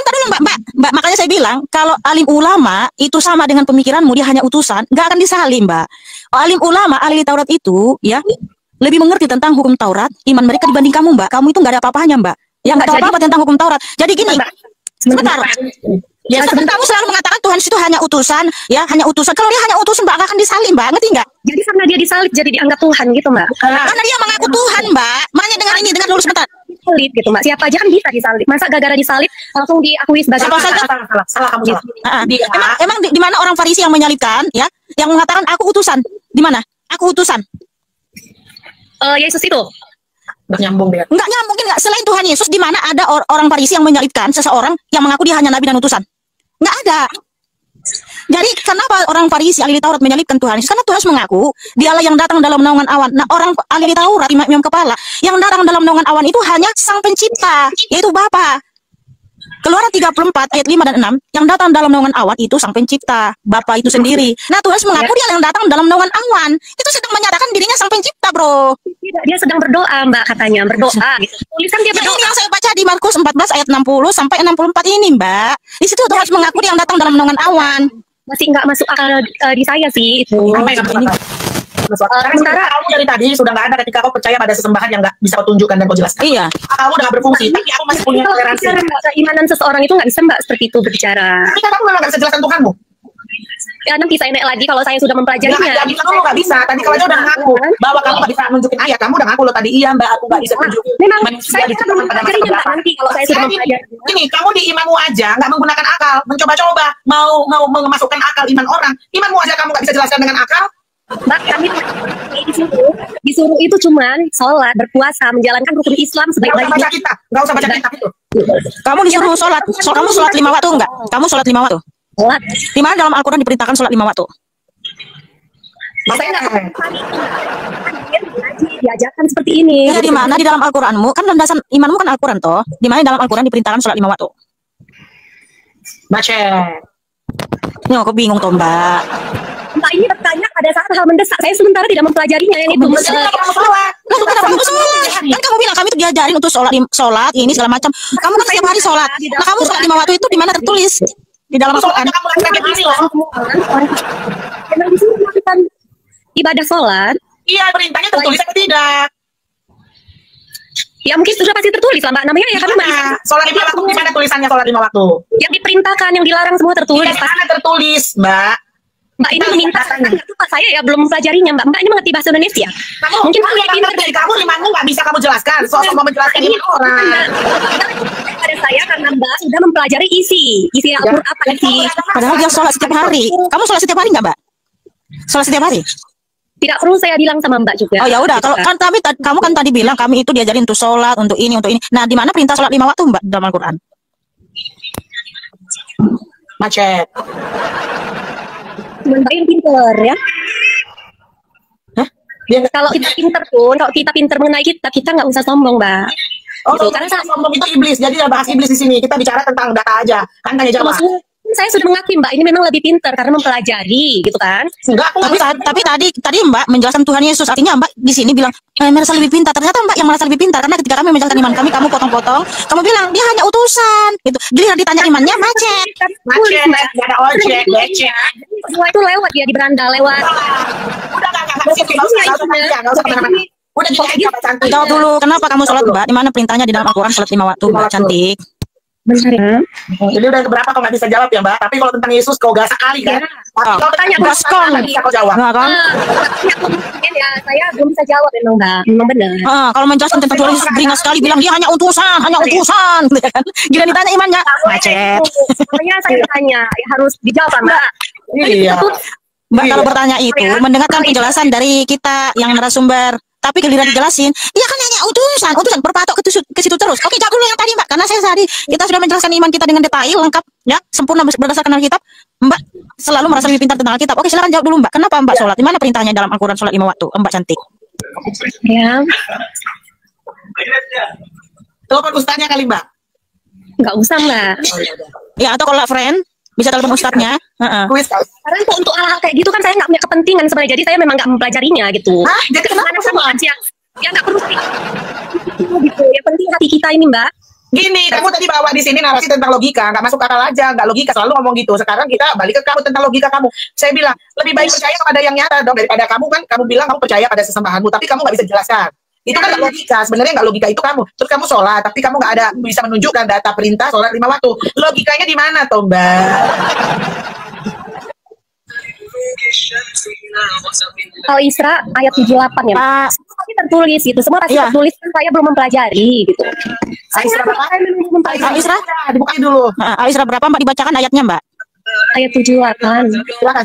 Mbak, makanya saya bilang kalau alim ulama itu sama dengan pemikiranmu, dia hanya utusan, nggak akan disalib, Mbak. Alim ulama, ahli Taurat itu, ya, lebih mengerti tentang hukum Taurat, iman mereka dibanding kamu, Mbak. Kamu itu nggak ada apa-apanya, Mbak. Yang nggak tahu apa-apa tentang hukum Taurat. Jadi gini, sebentar. Ya, kamu selalu mengatakan Tuhan itu hanya utusan, ya, hanya utusan. Kalau dia hanya utusan, Mbak, nggak akan disalib, Mbak. Ngerti nggak? Jadi karena dia disalib, jadi dianggap Tuhan gitu, Mbak. Karena dia mengaku Tuhan, Mbak. Makanya dengar dulu sebentar. Disalib gitu, Mbak. Siapa aja kan bisa disalib. Masa gara-gara disalib langsung diakui sebagai salah kamu salah. Emang di mana orang Farisi yang menyalibkan, ya, yang mengatakan aku utusan? Di mana? Aku utusan. Yesus itu nggak nyambung dia. Nggak nyambung, nggak. Selain Tuhan Yesus, di mana ada orang Farisi yang menyalibkan seseorang yang mengaku dia hanya nabi dan utusan? Nggak ada. Jadi kenapa orang Farisi ahli Taurat menyalibkan Tuhan Yesus? Karena Tuhan Yesus mengaku dialah yang datang dalam naungan awan. Nah, orang ahli Taurat, imam kepala, yang datang dalam naungan awan itu hanya Sang Pencipta, yaitu Bapa. Keluaran 34 ayat 5 dan 6, yang datang dalam naungan awan itu Sang Pencipta, Bapa itu sendiri. Nah, Tuhan mengaku dia yang datang dalam naungan awan. Itu sedang menyatakan dirinya Sang Pencipta, bro. Tidak, dia sedang berdoa, Mbak, katanya. Berdoa gitu. Tulisan dia berdoa. Ini yang saya baca di Markus 14 ayat 60 sampai 64 ini, Mbak. Di situ Tuhan mengaku dia yang datang dalam naungan awan. Masih nggak masuk akal di saya sih itu. Sementara kamu dari tadi sudah nggak ada ketika kau percaya pada sesembahan yang nggak bisa kau tunjukkan dan kau jelaskan. Iya. Kamu udah nggak berfungsi, tapi aku masih punya toleransi. Keimanan seseorang itu nggak bisa, Mbak, seperti itu berbicara. Tapi kamu memang nggak bisa jelaskan Tuhanmu. Ya, nanti saya naik lagi kalau saya sudah mempelajarinya. Nggak bisa, kamu nggak bisa. Tadi kalau aja udah ngaku bahwa kamu nggak bisa nunjukin ayat, kamu udah ngaku lo tadi, iya Mbak, aku nggak bisa tunjukin. Memang manusia saya diciptakan pada masa mempelajarinya, Mbak, berapa. nanti kalau saya sudah mempelajarinya. Ini kamu di imanmu aja nggak menggunakan akal, mencoba-coba mau memasukkan akal iman orang. Imanmu aja kamu nggak bisa jelaskan dengan akal. Mbak, kami disuruh itu cuman sholat, berpuasa, menjalankan rukun Islam sebaik-baiknya. Nggak usah baca kitab itu. Kamu disuruh sholat. Kamu sholat 5 waktu enggak? Kamu sholat 5 waktu? Sholat. Di mana dalam Al-Quran diperintahkan sholat 5 waktu? Saya nggak diajarkan seperti ini. Ya, di mana di dalam Al-Quranmu? Kan landasan imanmu kan Al-Quran toh. Di mana dalam Al-Quran diperintahkan sholat 5 waktu? Baca. Ya, aku bingung toh, Mbak. Mbak ini bertanya pada saat hal mendesak. Saya sementara tidak mempelajarinya yang itu. Kenapa kamu sholat? Kenapa kamu sholat? Kan kamu bilang kami tuh diajarin untuk sholat ini segala macam. Kamu kan setiap hari sholat. Nah, kamu sholat 5 waktu itu di mana tertulis? Di dalam Al-Quran. Kamu lagi hari loh. Memang di sini melakukan ibadah sholat. Iya, perintahnya tertulis atau tidak? Ya mungkin sudah pasti tertulis lah Mbak. Namanya ya kan Mbak. Sholat 5 waktu, gimana tulisannya sholat 5 waktu? Yang diperintahkan, yang dilarang semua tertulis. Di mana tertulis, Mbak? Mbak ini meminta saya ya belum mempelajarinya Mbak. Mbak ini mengerti bahasa Indonesia. Kamu Mungkin kamu yang pintar dari kamu limanmu nggak bisa kamu jelaskan. Soal mau menjelaskan ini orang. Pada saya karena Mbak sudah mempelajari isi Al-Quran apa isi. Padahal dia sholat setiap hari. Kamu sholat setiap hari nggak, Mbak? Sholat setiap hari? Tidak perlu saya bilang sama Mbak juga. Oh ya udah, kalau kan kamu kan tadi bilang kami itu diajarin untuk sholat, untuk ini, untuk ini. Nah, di mana perintah sholat 5 waktu, Mbak, dalam Al-Quran? Macet. Mbak yang pinter ya. Hah? Kalau kita pinter pun, kalau kita pinter mengenai kita nggak usah sombong Mbak. Oh, Gitu, karena saya sombong itu iblis. Jadi ya bahas iblis di sini. Kita bicara tentang data aja. Kan tanya jawab. Maksudnya saya sudah mengakui Mbak ini memang lebih pinter karena mempelajari gitu kan. Enggak, aku Tapi tadi Mbak menjelaskan Tuhan Yesus, artinya Mbak di sini bilang merasa lebih pintar. Ternyata Mbak yang merasa lebih pintar karena ketika kami menjelaskan iman kami, kamu potong-potong, kamu bilang dia hanya utusan, gitu. Giliran ditanya imannya macet. macet, nggak ada ojek, becek. Semua itu lewat dia di beranda lewat. Udah nggak usah kemana-mana. Udah gitu Mbak cantik. Jawab dulu, kenapa kamu sholat, Mbak? Di mana perintahnya di dalam Al-Quran sholat 5 waktu, Mbak cantik? Benar ya. Jadi udah keberapa kau nggak bisa jawab ya Mbak? Tapi kalau tentang Yesus kau gak sekali kan? Tapi kalau tanya gaskon. nggak bisa kau jawab. Nah, kan? Mungkin ya saya belum bisa jawab memang Mbak. Memang benar. Kalau menjelaskan tentang Tuhan Yesus beringat sekali bilang dia hanya utusan, gitu kan. Giliran ditanya imannya macet. Makanya saya bertanya, ya harus dijawab Mbak. Iya. Mbak kalau bertanya itu mendengarkan penjelasan dari kita yang narasumber, tapi giliran dijelasin, dia kan hanya utusan berpatok ke situ terus. Oke, jawab dulu yang tadi Mbak, karena saya tadi kita sudah menjelaskan iman kita dengan detail lengkap, ya sempurna berdasarkan Alkitab. Mbak selalu merasa lebih pintar tentang Alkitab. Oke, silakan jawab dulu Mbak. Kenapa Mbak sholat? Di mana perintahnya dalam Al-Quran sholat 5 waktu? Mbak cantik. Ya, Telepon ustaznya kali Mbak. nggak usah Mbak. Ya atau kalau friend bisa telepon ustadznya. Kuis kali. Karena untuk hal-hal kayak gitu kan saya nggak punya kepentingan sebenarnya. Jadi saya memang nggak mempelajarinya gitu. Hah? Jadi kenapa sama aja? Ya nggak perlu sih. Gitu. Yang penting hati kita ini Mbak. Gini, kamu tadi bawa di sini narasi tentang logika, nggak masuk akal aja, nggak logika, selalu ngomong gitu. Sekarang kita balik ke kamu tentang logika kamu. Saya bilang lebih baik percaya kepada yang nyata dong daripada kamu kan. Kamu bilang kamu percaya pada sesembahanmu, tapi kamu nggak bisa jelaskan. Itu kan nggak logika. Sebenarnya nggak logika itu kamu. Terus kamu sholat, tapi kamu nggak ada bisa menunjukkan data perintah sholat 5 waktu. Logikanya di mana, toh Mbak? Al-Isra ayat 78 ya. Pak, Pasti tertulis itu. Semua pasti Iya. tertulis kan saya belum mempelajari gitu. Al-Isra berapa? Al-Isra? Dibukain dulu. Al-Isra berapa Mbak dibacakan ayatnya Mbak? Ayat 78. Silakan.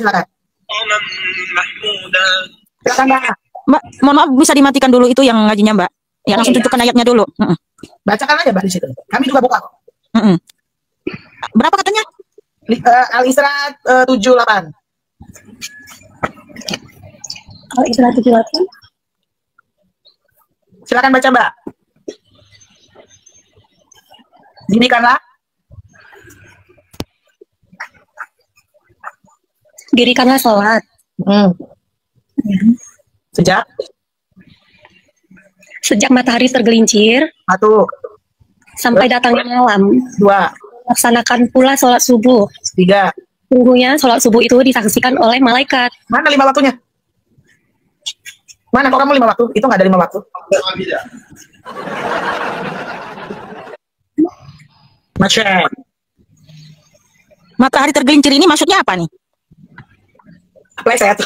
Silakan Mbak. Mbak, mohon maaf bisa dimatikan dulu itu yang ngajinya Mbak. Ya langsung tunjukkan ayatnya dulu. Bacakan aja Mbak di situ. Kami juga buka kok. Berapa katanya? Al-Isra 78. Al-Isra 78. Silakan baca Mbak. Dirikanlah. Dirikanlah sholat sejak matahari tergelincir Satu, sampai datangnya malam. 2, Laksanakan pula sholat subuh. 3. Sungguhnya sholat subuh itu disaksikan oleh malaikat. Mana 5 waktunya? Mana kok kamu 5 waktu? Itu nggak ada 5 waktu. Macet. Matahari tergelincir ini maksudnya apa nih? Pleset.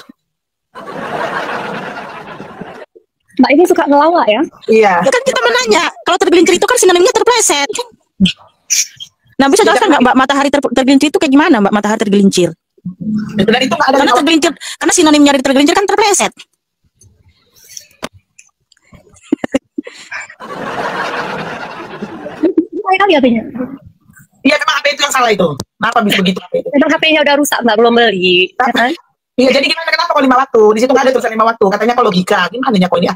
Mbak ini suka ngelawak ya? Iya. Ya kan kita menanya, kalau tergelincir itu kan sinonimnya terpleset. Nah bisa jelaskan nggak Mbak matahari tergelincir itu kayak gimana Mbak matahari tergelincir? Dan itu nggak ada Karena tergelincir, karena sinonimnya dari tergelincir kan terpleset. Saya kali HP-nya. Iya memang HP itu yang salah itu. Kenapa bisa begitu HP itu? Memang HP-nya udah rusak Mbak, belum beli. Ya kan? Iya jadi gimana kenapa kok 5 waktu? Di situ nggak ada tulisan 5 waktu. Katanya kok logika. Gimana nya kok ini?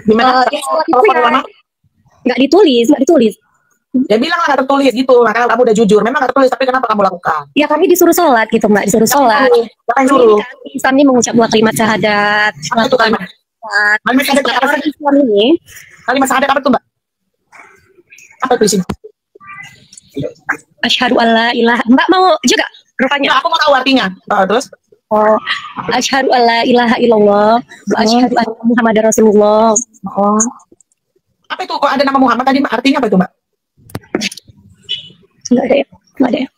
Gimana? Ya, sholat Kalau itu ya lama? nggak ditulis. Ya bilang lah nggak tertulis gitu. Makanya kamu udah jujur. Memang nggak tertulis tapi kenapa kamu lakukan? Ya kami disuruh sholat gitu Mbak, disuruh sholat. Siapa yang suruh? Islam ini mengucap 2 kalimat syahadat. Apa itu kalimat? Kalimat syahadat apa Orang sih? Islam ini Kalimat syahadat apa tuh Mbak? Apa itu isinya? asyhadu alla ilaha. Mbak mau juga rupanya. Nah, aku mau tahu artinya. Terus? Oh, asyhadu alla ilaha illallah wa asyhadu anna Muhammadar Rasulullah. Oh. Apa itu? Kok ada nama Muhammad tadi, Mbak? Artinya apa itu, Mbak? Enggak ada ya, enggak ada ya.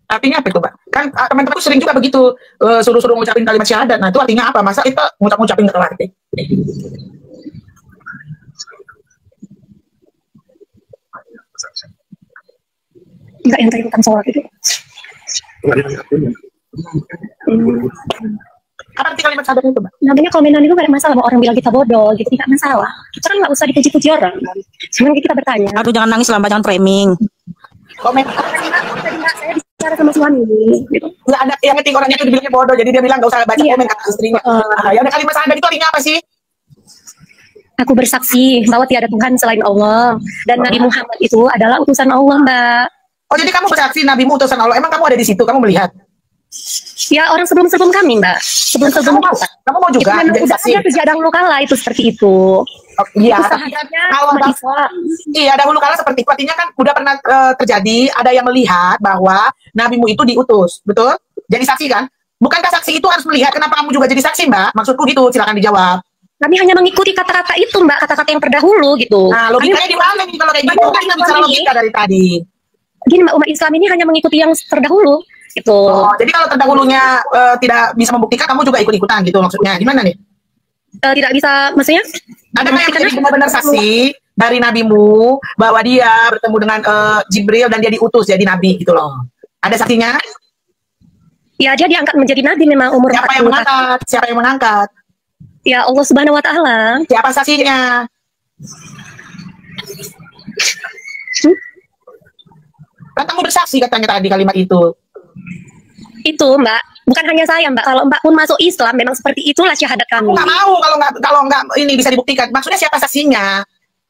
Artinya apa itu, Mbak? Kan teman-temanku sering juga begitu, suruh-suruh ngucapin kalimat syahadat. Nah, itu artinya apa? Masa kita ngucapin nggak tahu arti? Enggak yang tentang sholat itu. Apa arti kalimat syahadat itu, Mbak? Namanya komenan itu gak ada masalah, mau orang bilang kita bodoh gitu, tidak masalah. Kita kan nggak usah dipuji-puji orang. Cuman kita bertanya. Aduh, jangan nangis lah, Mbak, jangan framing. Komen. Tadi Mbak, saya bicara sama suami gitu. Nggak ada yang ngetik orangnya itu dibilangnya bodoh, jadi dia bilang nggak usah baca komen kata istrinya. Ya udah, kalimat syahadat itu artinya apa sih? Aku bersaksi bahwa tiada Tuhan selain Allah dan Nabi Muhammad itu adalah utusan Allah, Mbak. Oh, jadi kamu bersaksi Nabimu utusan Allah. Emang kamu ada di situ? Kamu melihat? Ya orang sebelum kami, Mbak. Sebelum kamu mau juga itu jadi udah saksi? ada sejak dahulu kala itu seperti itu. Oh, iya. Itu sahadatnya Kalau umat Islam. iya, dahulu kala seperti itu. Artinya kan udah pernah terjadi, ada yang melihat bahwa Nabimu itu diutus, betul? Jadi saksi kan? Bukankah saksi itu harus melihat? Kenapa kamu juga jadi saksi, Mbak? Maksudku gitu, silakan dijawab. Kami hanya mengikuti kata-kata itu, Mbak, kata-kata yang terdahulu gitu. Nah, logikanya di mana nih kalau kayak gitu? Kan nggak bicara logika dari tadi. Gini, Mbak, umat Islam ini hanya mengikuti yang terdahulu gitu. Oh, jadi kalau terdahulunya tidak bisa membuktikan, kamu juga ikut-ikutan gitu maksudnya? Gimana nih? Tidak bisa, maksudnya Ada nggak yang menjadi benar-benar saksi dari nabimu bahwa dia bertemu dengan Jibril dan dia diutus jadi nabi gitu loh? Ada saksinya? ya dia diangkat menjadi nabi memang umur Siapa 40 yang mengangkat? Siapa yang mengangkat? Ya Allah Subhanahu wa taala. Siapa saksinya? Kan kamu bersaksi katanya tadi kalimat itu. Itu, Mbak, bukan hanya saya, Mbak. Kalau Mbak pun masuk Islam memang seperti itulah syahadat kami. Nggak mau kalau nggak ini bisa dibuktikan. Maksudnya siapa saksinya?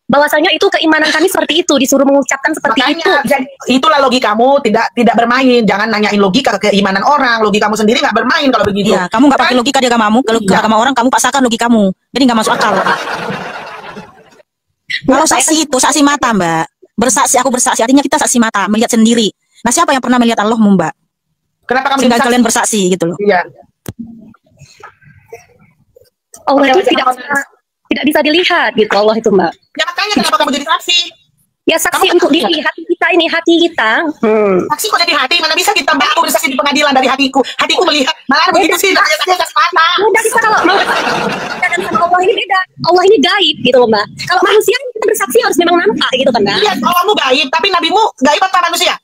Bahwasanya itu keimanan kami seperti itu, disuruh mengucapkan seperti itu. Makanya itulah logikamu tidak bermain. Jangan nanyain logika keimanan orang. Logikamu sendiri nggak bermain kalau begitu. Iya, kamu nggak pakai logika di agamamu. Kalau ke agama orang kamu paksakan logikamu. Jadi nggak masuk akal. Kalau saksi itu saksi mata, Mbak. Bersaksi, aku bersaksi artinya kita saksi mata, melihat sendiri. Nah, siapa yang pernah melihat Allahmu, Mbak? Kenapa kamu Sehingga jadi kalian bersaksi gitu loh. Iya. Allah itu tidak bisa dilihat gitu, Allah itu, Mbak. Ya makanya kenapa kamu jadi saksi? Ya saksi untuk diri hati kita ini, hati kita. Saksi kok jadi hati? Mana bisa kita, Mbak? Aku bersaksi di pengadilan dari hatiku. Hatiku melihat. Malah begitu sih, namanya saksi mata. Udah bisa kalau mau dan sama Allah ini beda. Allah ini gaib gitu loh, Mbak. Kalau manusia kita bersaksi harus memang nampak gitu kan, Mbak. Iya, Allahmu gaib, tapi nabimu gaib apa manusia?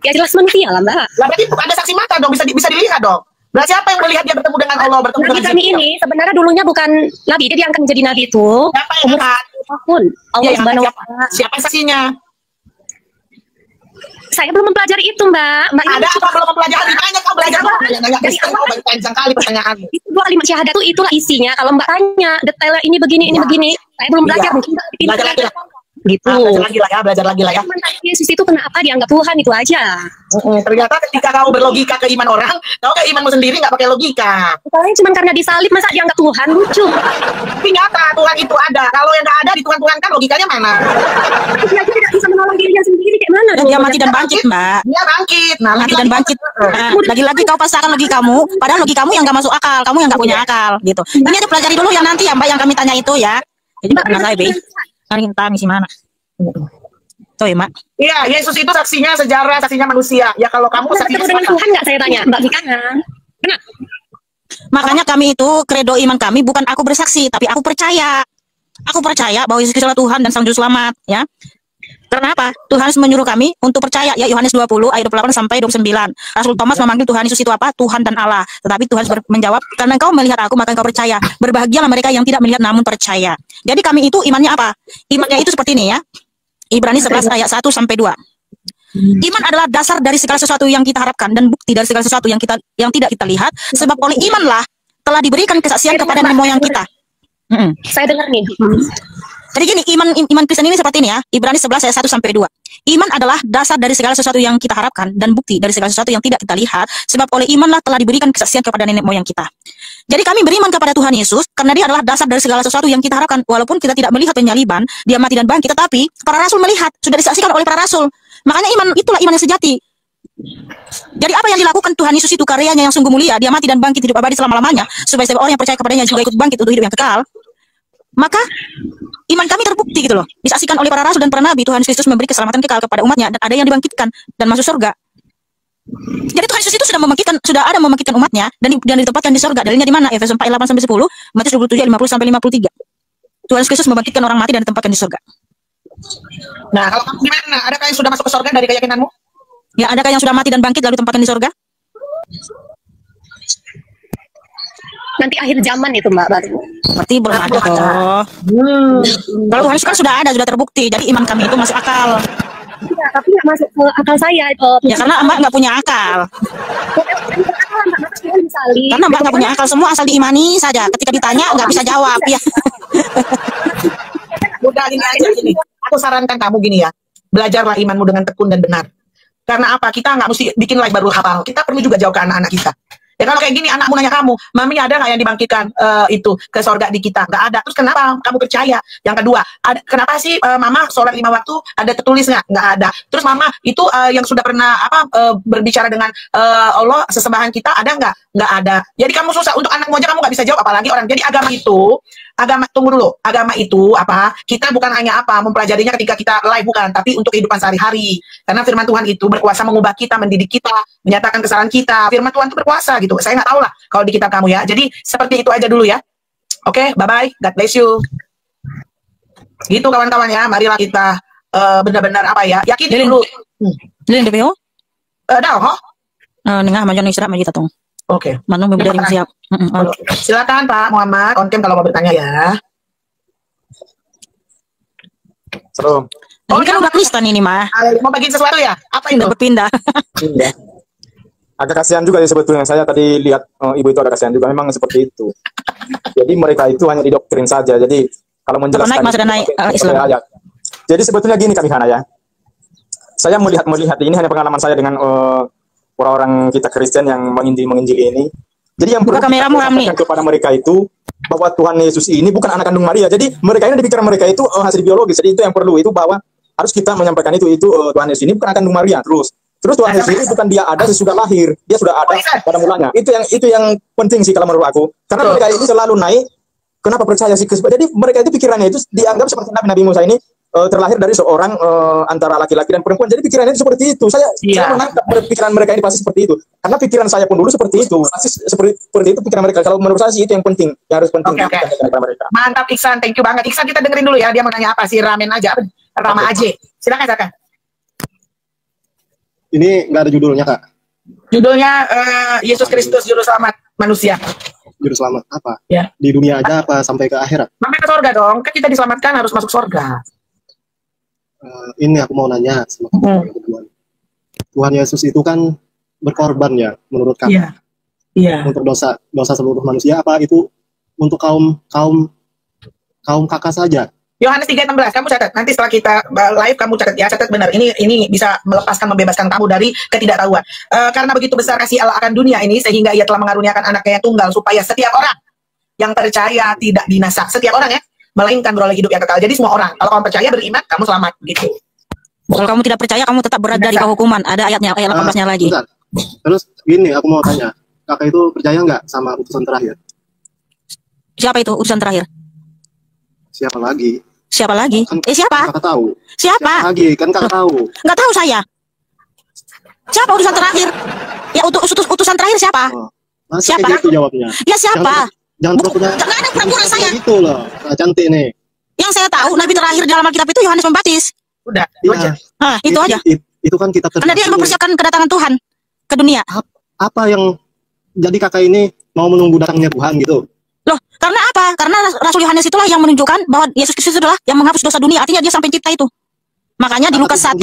Ya jelas manusia lah, Mbak. Lah berarti ada saksi mata dong, bisa dilihat dong. Berarti siapa yang melihat dia bertemu dengan Allah, bertemu Nabi dengan kami Jibril? ini sebenarnya dulunya bukan nabi, dia diangkat menjadi nabi itu Siapa yang umur angkat? 10 tahun. Allah Iya, Subhanahu wa siapa? taala. Siapa saksinya? Saya belum mempelajari itu, Mbak. Mbak Ada apa belum mempelajari? Banyak kau belajar. Nanya Dari Kristen, awal. kau panjang kali pertanyaan. itu dua kalimat syahadat itu itulah isinya. Kalau Mbak tanya detailnya ini begini, ini begini, saya belum belajar. Iya. Mungkin Mbak lebih Belajar lagi lah. gitu. Belajar lagi lah ya. Cuman tadi Yesus itu kenapa dianggap Tuhan itu aja. Ternyata ketika kau berlogika ke iman orang, kau ke imanmu sendiri nggak pakai logika. Soalnya cuma karena disalib masa dianggap Tuhan, lucu. Tapi nyata Tuhan itu ada. Kalau yang nggak ada di Tuhan kan logikanya mana? Dia aja tidak bisa menolong dirinya sendiri kayak mana? Dan dia mati dan bangkit, Mbak. Dia bangkit. Nah, Mati dan bangkit. Nah, lagi-lagi kau pasangkan logikamu, padahal logikamu yang nggak masuk akal, kamu yang nggak punya akal, gitu. Ini ada pelajari dulu yang nanti ya, Mbak, yang kami tanya itu ya. Jadi Mbak, benar saya, Be. Mari kita ngisi mana? Tuh ya, Mak. Iya, Yesus itu saksinya sejarah, saksinya manusia. Ya kalau kamu Kamu ketemu dengan Tuhan nggak saya tanya, Mbak Vikana? Kenapa? Makanya kami itu kredo iman kami bukan aku bersaksi, tapi aku percaya. Aku percaya bahwa Yesus Kristus adalah Tuhan dan Sang Juru Selamat, ya. Karena apa? Tuhan menyuruh kami untuk percaya, ya, Yohanes 20 ayat 28 sampai 29. Rasul Thomas memanggil Tuhan Yesus itu apa? Tuhan dan Allah. Tetapi Tuhan menjawab, karena engkau melihat aku, maka engkau percaya. Berbahagialah mereka yang tidak melihat namun percaya. Jadi kami itu imannya apa? Imannya itu seperti ini ya. Ibrani 11 ayat 1 sampai 2. Iman adalah dasar dari segala sesuatu yang kita harapkan dan bukti dari segala sesuatu yang tidak kita lihat, sebab oleh imanlah telah diberikan kesaksian kepada nenek moyang kita. Saya dengar nih. Jadi gini, iman Kristen ini seperti ini ya. Ibrani 11 ayat 1 sampai 2. Iman adalah dasar dari segala sesuatu yang kita harapkan dan bukti dari segala sesuatu yang tidak kita lihat, sebab oleh imanlah telah diberikan kesaksian kepada nenek moyang kita. Jadi kami beriman kepada Tuhan Yesus karena dia adalah dasar dari segala sesuatu yang kita harapkan. Walaupun kita tidak melihat penyaliban, dia mati dan bangkit, tetapi para rasul melihat, sudah disaksikan oleh para rasul. Makanya itulah iman yang sejati. Jadi apa yang dilakukan Tuhan Yesus itu karyanya yang sungguh mulia, dia mati dan bangkit hidup abadi selama-lamanya, supaya setiap orang yang percaya kepadanya juga ikut bangkit untuk hidup yang kekal. maka iman kami terbukti gitu loh. Disaksikan oleh para rasul dan para nabi, Tuhan Yesus Kristus memberi keselamatan kekal kepada umatnya, dan ada yang dibangkitkan dan masuk surga. Jadi Tuhan Yesus itu sudah ada membangkitkan umatnya dan ditempatkan di surga. Dalilnya di mana? Efesus 4:8-10, Matius 27:50-53. Tuhan Yesus Kristus membangkitkan orang mati dan ditempatkan di surga. Nah, kalau kamu gimana? Adakah yang sudah masuk ke surga dari keyakinanmu? Ya, adakah yang sudah mati dan bangkit lalu ditempatkan di surga? Nanti akhir zaman itu Mbak baru. Berarti belum ada toh. Kalau Tuhan Yesus kan sudah ada, sudah terbukti. Jadi iman kami itu masuk akal. Ya, tapi nggak masuk ke akal saya itu. Ya karena Mbak nggak punya akal. Karena Mbak nggak punya akal, semua asal diimani saja. Ketika ditanya nggak bisa jawab ya. Udah gini aja gini. Aku sarankan kamu gini ya. Belajarlah imanmu dengan tekun dan benar. Karena apa? Kita nggak mesti bikin like baru hafal. Kita perlu juga jauh ke anak-anak kita. Ya kalau kayak gini anakmu nanya kamu, mami ada nggak yang dibangkitkan itu ke sorga di kita? Nggak ada. Terus kenapa kamu percaya? Yang kedua, kenapa sih mama sholat 5 waktu ada tertulis nggak? Nggak ada. Terus mama itu yang sudah pernah berbicara dengan Allah sesembahan kita ada nggak? Nggak ada. Jadi kamu susah untuk anakmu aja kamu nggak bisa jawab apalagi orang. Jadi tunggu dulu. Agama itu apa? Kita bukan hanya mempelajarinya ketika kita live bukan, tapi untuk kehidupan sehari-hari. Karena firman Tuhan itu berkuasa mengubah kita, mendidik kita, menyatakan kesalahan kita. Firman Tuhan itu berkuasa gitu. Saya nggak tahu lah kalau di kitab kamu ya. Jadi seperti itu aja dulu ya. Oke, bye-bye. God bless you. Gitu kawan-kawan ya. Marilah kita benar-benar yakin dulu. Jadi DPO? Dah, Nengah maju istirahat maju tatung. Oke. Manu memberi siap. Silakan Pak Muhammad, konten kalau mau bertanya ya. Salam. Nah, ini kan udah Kristen ini mah. Mau bagiin sesuatu ya? Apa itu? Udah berpindah. Iya. Agak kasihan juga ya sebetulnya. Saya tadi lihat ibu itu agak kasihan juga. Memang seperti itu. Jadi mereka itu hanya didoktrin saja. Jadi kalau menjelaskan naik Islam. Ayat. Jadi sebetulnya gini kami Hana ya. Saya melihat ini hanya pengalaman saya dengan orang-orang kita Kristen yang menginjili ini. Jadi yang perlu kita sampaikan kepada mereka itu bahwa Tuhan Yesus ini bukan anak kandung Maria. Jadi mereka ini di pikiran mereka itu hasil biologis. Jadi itu yang perlu itu bahwa harus kita menyampaikan itu Tuhan Yesus ini bukan anak kandung Maria. Terus Tuhan Yesus ini bukan dia ada sesudah lahir, dia sudah ada pada mulanya. Itu yang penting sih kalau menurut aku. Karena mereka ini selalu naik. Kenapa percaya sih? Jadi mereka itu pikirannya itu dianggap seperti Nabi Musa ini terlahir dari seorang antara laki-laki dan perempuan. Jadi pikirannya itu seperti itu. Saya menangkap pikiran mereka ini pasti seperti itu. Karena pikiran saya pun dulu seperti itu. Pasti seperti itu pikiran mereka. Kalau menurut saya sih itu yang penting, yang harus penting. Okay. Mereka. Mantap Iksan, thank you banget. Iksan kita dengerin dulu ya. Dia mau nanya apa sih? Ramen aja. Rama aja. Silakan. Ini nggak ada judulnya Kak. Judulnya Yesus Kristus Juru Selamat Manusia. Juru Selamat apa? Ya. Di dunia aja apa sampai ke akhirat? Sampai ke surga dong. Kan kita diselamatkan harus masuk surga. Ini aku mau nanya sama teman-teman. Tuhan Yesus itu kan berkorban ya menurut kamu. Iya. Untuk dosa seluruh manusia apa itu untuk kaum kakak saja? Yohanes 3:16 kamu catat. Nanti setelah kita live kamu catat ya, catat benar. Ini bisa membebaskan kamu dari ketidaktahuan. Karena begitu besar kasih Allah akan dunia ini sehingga Ia telah mengaruniakan anaknya yang tunggal supaya setiap orang yang percaya tidak binasa. Setiap orang ya, melainkan beroleh hidup yang kekal. Jadi semua orang. Kalau kamu percaya beriman, kamu selamat gitu. Kalau kamu tidak percaya, kamu tetap berada di kehukuman. Ada ayat 18-nya lagi. Bentar. Terus gini, aku mau tanya. Kakak itu percaya nggak sama utusan terakhir? Siapa itu utusan terakhir? Siapa lagi? Siapa lagi? Kan, siapa? Kakak tahu. Siapa? Lagi, kan kakak tahu. Nggak tahu saya. Siapa utusan terakhir? Ya utusan terakhir siapa? Siapa? Gitu jawabnya. Ya siapa? Jangan pura-pura. Jangan ada pura-pura saya. Itu loh, cantik nih. Yang saya tahu Nabi terakhir dalam Alkitab itu Yohanes Pembaptis. Udah, iya. Itu aja. Itu kan kitab karena dia mempersiapkan kedatangan Tuhan ke dunia. Apa yang jadi kakak ini mau menunggu datangnya Tuhan gitu? Loh, karena apa? Karena Rasul Yohanes itulah yang menunjukkan bahwa Yesus Kristus adalah yang menghapus dosa dunia. Artinya dia sampai cipta itu. Makanya di Lukas 1,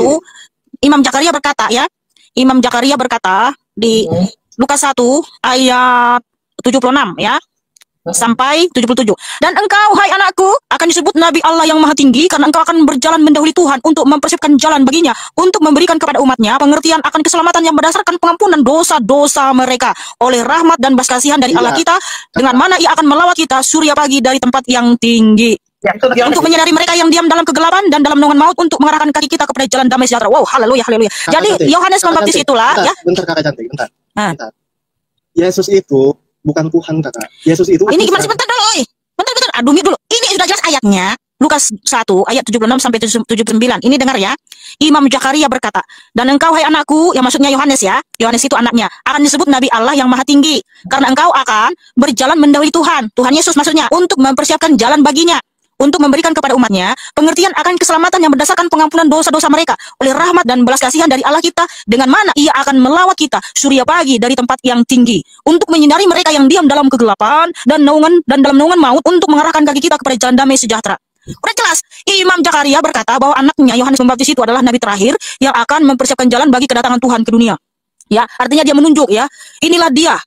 Imam Zakaria berkata ya. Imam Zakaria berkata di Lukas 1 ayat 76 ya. Sampai 77. Dan engkau, hai anakku, akan disebut Nabi Allah yang Maha Tinggi, karena engkau akan berjalan mendahului Tuhan untuk mempersiapkan jalan baginya, untuk memberikan kepada umatnya pengertian akan keselamatan yang berdasarkan pengampunan dosa-dosa mereka oleh rahmat dan belas kasihan dari Allah kita, dengan mana Ia akan melawat kita surya pagi dari tempat yang tinggi. Ya, untuk menyadari mereka yang diam dalam kegelapan dan dalam naungan maut, untuk mengarahkan kaki kita kepada jalan damai sejahtera. Wow, haleluya, haleluya. Jadi Yohanes Pembaptis itulah ya. Bentar kakak cantik, bentar. Yesus itu bukan Tuhan kakak. Yesus itu ini gimana sebentar dulu, Bentar, aduh dulu. Ini sudah jelas ayatnya. Lukas 1 ayat 76 sampai 79. Ini dengar ya. Imam Zakaria berkata, dan engkau hai anakku, yang maksudnya Yohanes ya. Yohanes itu anaknya. Akan disebut Nabi Allah yang Maha Tinggi. Karena engkau akan berjalan mendahului Tuhan. Tuhan Yesus maksudnya. Untuk mempersiapkan jalan baginya. Untuk memberikan kepada umatnya pengertian akan keselamatan yang berdasarkan pengampunan dosa-dosa mereka oleh rahmat dan belas kasihan dari Allah kita, dengan mana ia akan melawat kita surya pagi dari tempat yang tinggi untuk menyinari mereka yang diam dalam kegelapan dan dalam naungan maut, untuk mengarahkan kaki kita kepada jalan damai sejahtera. Udah jelas, Imam Zakaria berkata bahwa anaknya Yohanes Pembaptis itu adalah nabi terakhir yang akan mempersiapkan jalan bagi kedatangan Tuhan ke dunia. Ya, artinya dia menunjuk ya, inilah dia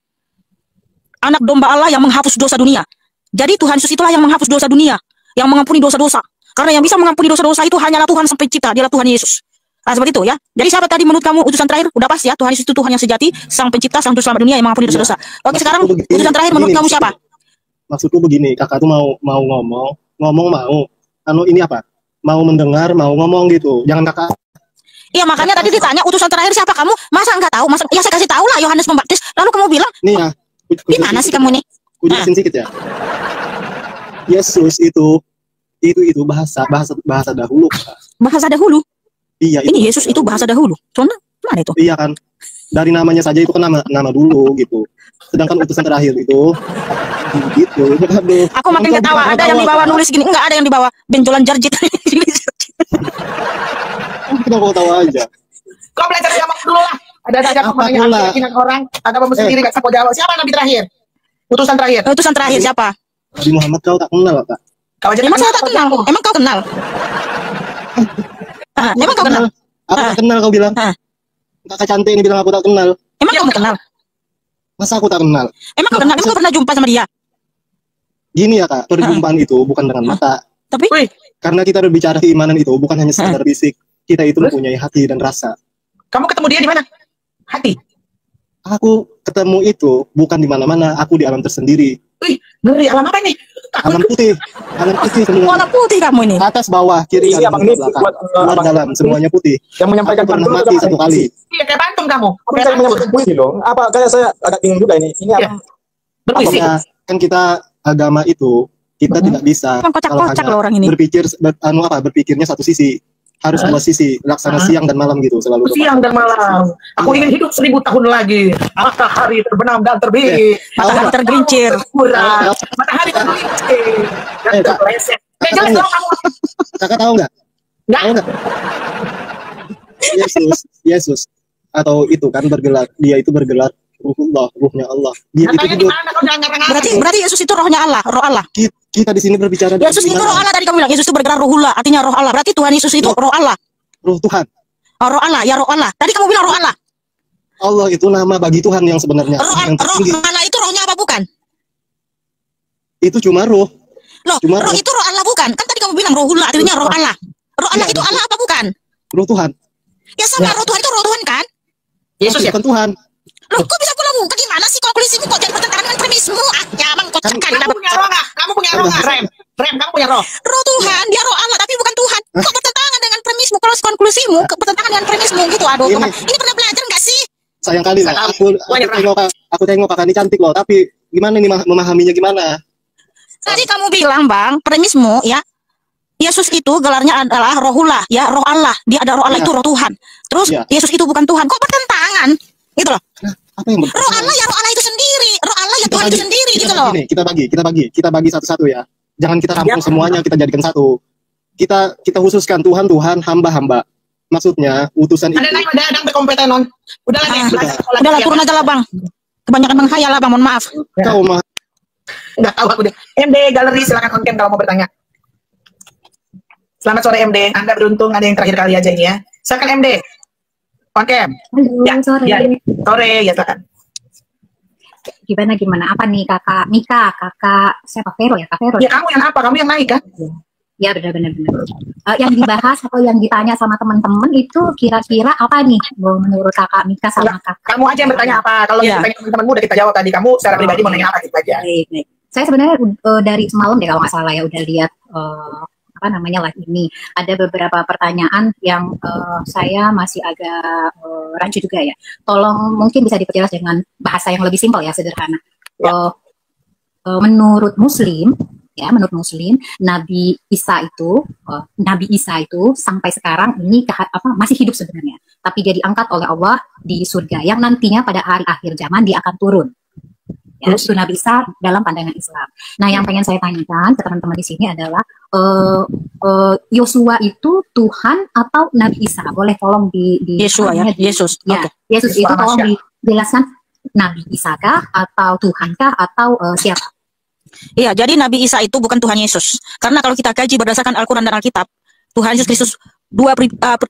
anak domba Allah yang menghapus dosa dunia. Jadi Tuhan Yesus itulah yang menghapus dosa dunia, yang mengampuni dosa-dosa. Karena yang bisa mengampuni dosa-dosa itu hanyalah Tuhan Sang Pencipta, dialah Tuhan Yesus. Nah, seperti itu ya. Jadi siapa tadi menurut kamu utusan terakhir? Udah pas ya, Tuhan Yesus itu Tuhan yang sejati, Sang Pencipta, Sang Juru Selamat dunia yang mengampuni dosa-dosa. Oke, sekarang utusan terakhir menurut kamu siapa? Maksudku begini, kakak tuh mau ngomong mau. Ini apa? Mau mendengar, mau ngomong gitu. Jangan kakak. Iya, makanya tadi ditanya utusan terakhir siapa, kamu masa enggak tahu? Masa ya saya kasih tahu lah, Yohanes Pembaptis. Lalu kamu bilang, nih ya. Gimana sih kamu nih? Jelasin sedikit ya. Yesus itu bahasa dahulu. Bahasa dahulu. Iya. Ini Yesus itu bahasa dahulu. Soalnya mana itu? Iya kan. Dari namanya saja itu kan nama dulu gitu. Sedangkan utusan terakhir itu gitu. Aduh. Aku makin ketawa. Ada yang di bawah nulis gini. Enggak ada yang di bawah. Benjolan jarjit. Kita mau tahu aja. Kau belajar agama dulu lah. Ada keyakinan orang, agama sendiri gak bisa jawab. Siapa nabi terakhir? Utusan terakhir. Utusan terakhir siapa? Nabi Muhammad kau tak kenal, Kak. Kau aja emang saya tak kenal. Emang kau kenal? Emang kau kenal? Aku tak kenal, kau bilang. Kakak cantik ini bilang aku tak kenal. Emang kamu kenal? Masa aku tak kenal? Emang kau kenal? Emang kau pernah jumpa sama dia? Gini ya, Kak, perjumpaan itu bukan dengan mata. Tapi? Karena kita berbicara keimanan itu bukan hanya sekedar fisik. Kita itu mempunyai hati dan rasa. Kamu ketemu dia di mana? Hati. Aku ketemu itu bukan di mana-mana, aku di alam tersendiri. Wih, ngeri, alam apa ini? Alam putih semua. Alam putih kamu ini. Atas bawah, kiri, Iya, Bang, ini belakang, buat luar dalam, semuanya putih. Yang menyampaikan Aku pernah pantun mati satu kali. Iya, kayak bantum kamu. Apa yang menyampaikan puisi loh? Apa kayak saya agak bingung juga ini. Ini apa? Berpuisi. Kan kita agama itu kita tidak bisa Kocak-kocak loh orang ini. berpikirnya satu sisi. Harus dua sisi, laksana siang dan malam gitu selalu. Siang dan malam. Aku ingin hidup 1000 tahun lagi. Matahari terbenam dan terbit. Matahari tergelincir. Matahari tergelincir. Dan terpeleset. Jelas dong kamu. Kakak tahu nggak? Nggak. Yesus atau itu kan bergelar, dia itu bergelar ruhullah, ruhnya Allah. Dia itu hidup. Berarti Yesus itu rohnya Allah, roh Allah. Kita di sini berbicara. Yesus itu roh Allah, tadi kamu bilang Yesus itu bergerak ruhullah, artinya roh Allah. Berarti Tuhan Yesus itu roh Allah. Roh Tuhan. Oh, roh Allah, ya roh Allah. Tadi kamu bilang roh Allah. Allah itu nama bagi Tuhan yang sebenarnya. Roh Allah itu rohnya apa bukan? Itu cuma roh. Loh, roh itu roh Allah bukan? Kan tadi kamu bilang rohullah, artinya roh Allah. Roh Allah itu Allah apa bukan? Roh Tuhan. Ya sama, roh Tuhan itu roh Tuhan kan? Yesus ya? Bukan Tuhan. Loh, kok bisa pula bukan? Gimana sih konklusimu kok jadi bertentangan dengan premismu? Ah, ya bang, kocak kali. Kamu punya roh nggak? Kamu punya roh nggak, Rem? Rem, kamu punya roh? Roh Tuhan, dia roh Allah tapi bukan Tuhan. Kok bertentangan dengan premismu? Kalau konklusimu bertentangan dengan premismu gitu, aduh. Ini pernah belajar nggak sih? Sayang kali lah. Aku tengok kakak ini cantik loh, tapi gimana nih memahaminya gimana? Tadi kamu bilang bang, premismu ya, Yesus itu gelarnya adalah rohullah, ya roh Allah. Dia ada roh Allah itu roh Tuhan. Terus Yesus itu bukan Tuhan. Kok bertentangan? Gitu loh. Apa yang roh Allah ya roh Allah itu sendiri. Roh Allah ya Tuhan itu sendiri gitu loh. Kita bagi satu-satu ya. Jangan kita rampung semuanya, kita jadikan satu. Kita khususkan Tuhan, hamba-hamba. Maksudnya utusan itu. Ada berkompeten non. Udahlah turun aja lah bang. Kebanyakan menghayal lah bang, mohon maaf. Kau mah. Nggak tahu aku deh. MD Galeri silakan on cam kalau mau bertanya. Selamat sore MD. Anda beruntung ada yang terakhir kali aja ini ya. Silakan MD. On cam. Halo, sore. Sore ya silakan. Gimana? Apa nih kakak Mika, kakak siapa Vero ya, kak Vero? Ya kamu yang apa? Kamu yang naik kan? Ya benar. Yang dibahas atau yang ditanya sama teman-teman itu kira-kira apa nih menurut kakak Mika sama kakak? Kamu aja yang bertanya apa? Kalau yang ditanya teman-temanmu udah kita jawab tadi. Kamu secara pribadi mau nanya apa gitu aja. Baik. Saya sebenarnya dari semalam deh kalau nggak salah ya udah lihat live ini. Ada beberapa pertanyaan yang saya masih agak rancu juga ya. Tolong mungkin bisa diperjelas dengan bahasa yang lebih simpel ya, sederhana. Menurut Muslim ya menurut Muslim Nabi Isa itu sampai sekarang ini masih hidup sebenarnya, tapi dia diangkat oleh Allah di surga yang nantinya pada hari akhir zaman dia akan turun. Ya, itu Nabi Isa dalam pandangan Islam. Nah, yang pengen saya tanyakan ke teman-teman di sini adalah Yosua itu Tuhan atau Nabi Isa? Boleh tolong di Yesua ya, Yesus. Ya, Okay. Yesus itu tolong dijelaskan Nabi Isa kah atau Tuhan kah atau siapa? Iya, jadi Nabi Isa itu bukan Tuhan Yesus. Karena kalau kita kaji berdasarkan Al-Quran dan Alkitab, Tuhan Yesus Kristus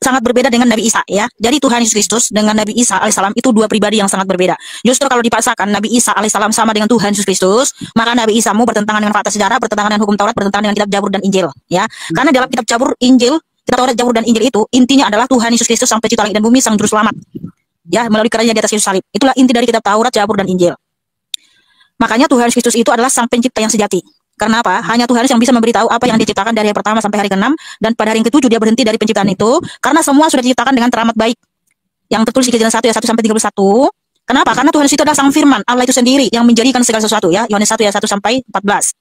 sangat berbeda dengan Nabi Isa ya. Jadi Tuhan Yesus Kristus dengan Nabi Isa alaihissalam itu dua pribadi yang sangat berbeda. Justru kalau dipaksakan Nabi Isa alaihissalam sama dengan Tuhan Yesus Kristus, maka Nabi Isa mau bertentangan dengan fakta sejarah, bertentangan dengan hukum Taurat, bertentangan dengan kitab Zabur dan Injil ya. Karena dalam kitab Zabur, Injil, kitab Taurat, Zabur dan Injil itu intinya adalah Tuhan Yesus Kristus sang pencipta langit dan bumi, sang juru selamat. Ya, melalui karyanya di atas kayu salib. Itulah inti dari kitab Taurat, Zabur dan Injil. Makanya Tuhan Yesus Kristus itu adalah sang pencipta yang sejati. Karena apa? Hanya Tuhan yang bisa memberitahu apa yang diciptakan dari hari pertama sampai hari ke-6, dan pada hari ke-7 dia berhenti dari penciptaan itu, karena semua sudah diciptakan dengan teramat baik. Yang tertulis di Kejadian 1 ayat 1 sampai 31. Kenapa? Karena Tuhan itu adalah sang firman, Allah itu sendiri yang menjadikan segala sesuatu ya. Yohanes 1 ayat 1 sampai 14.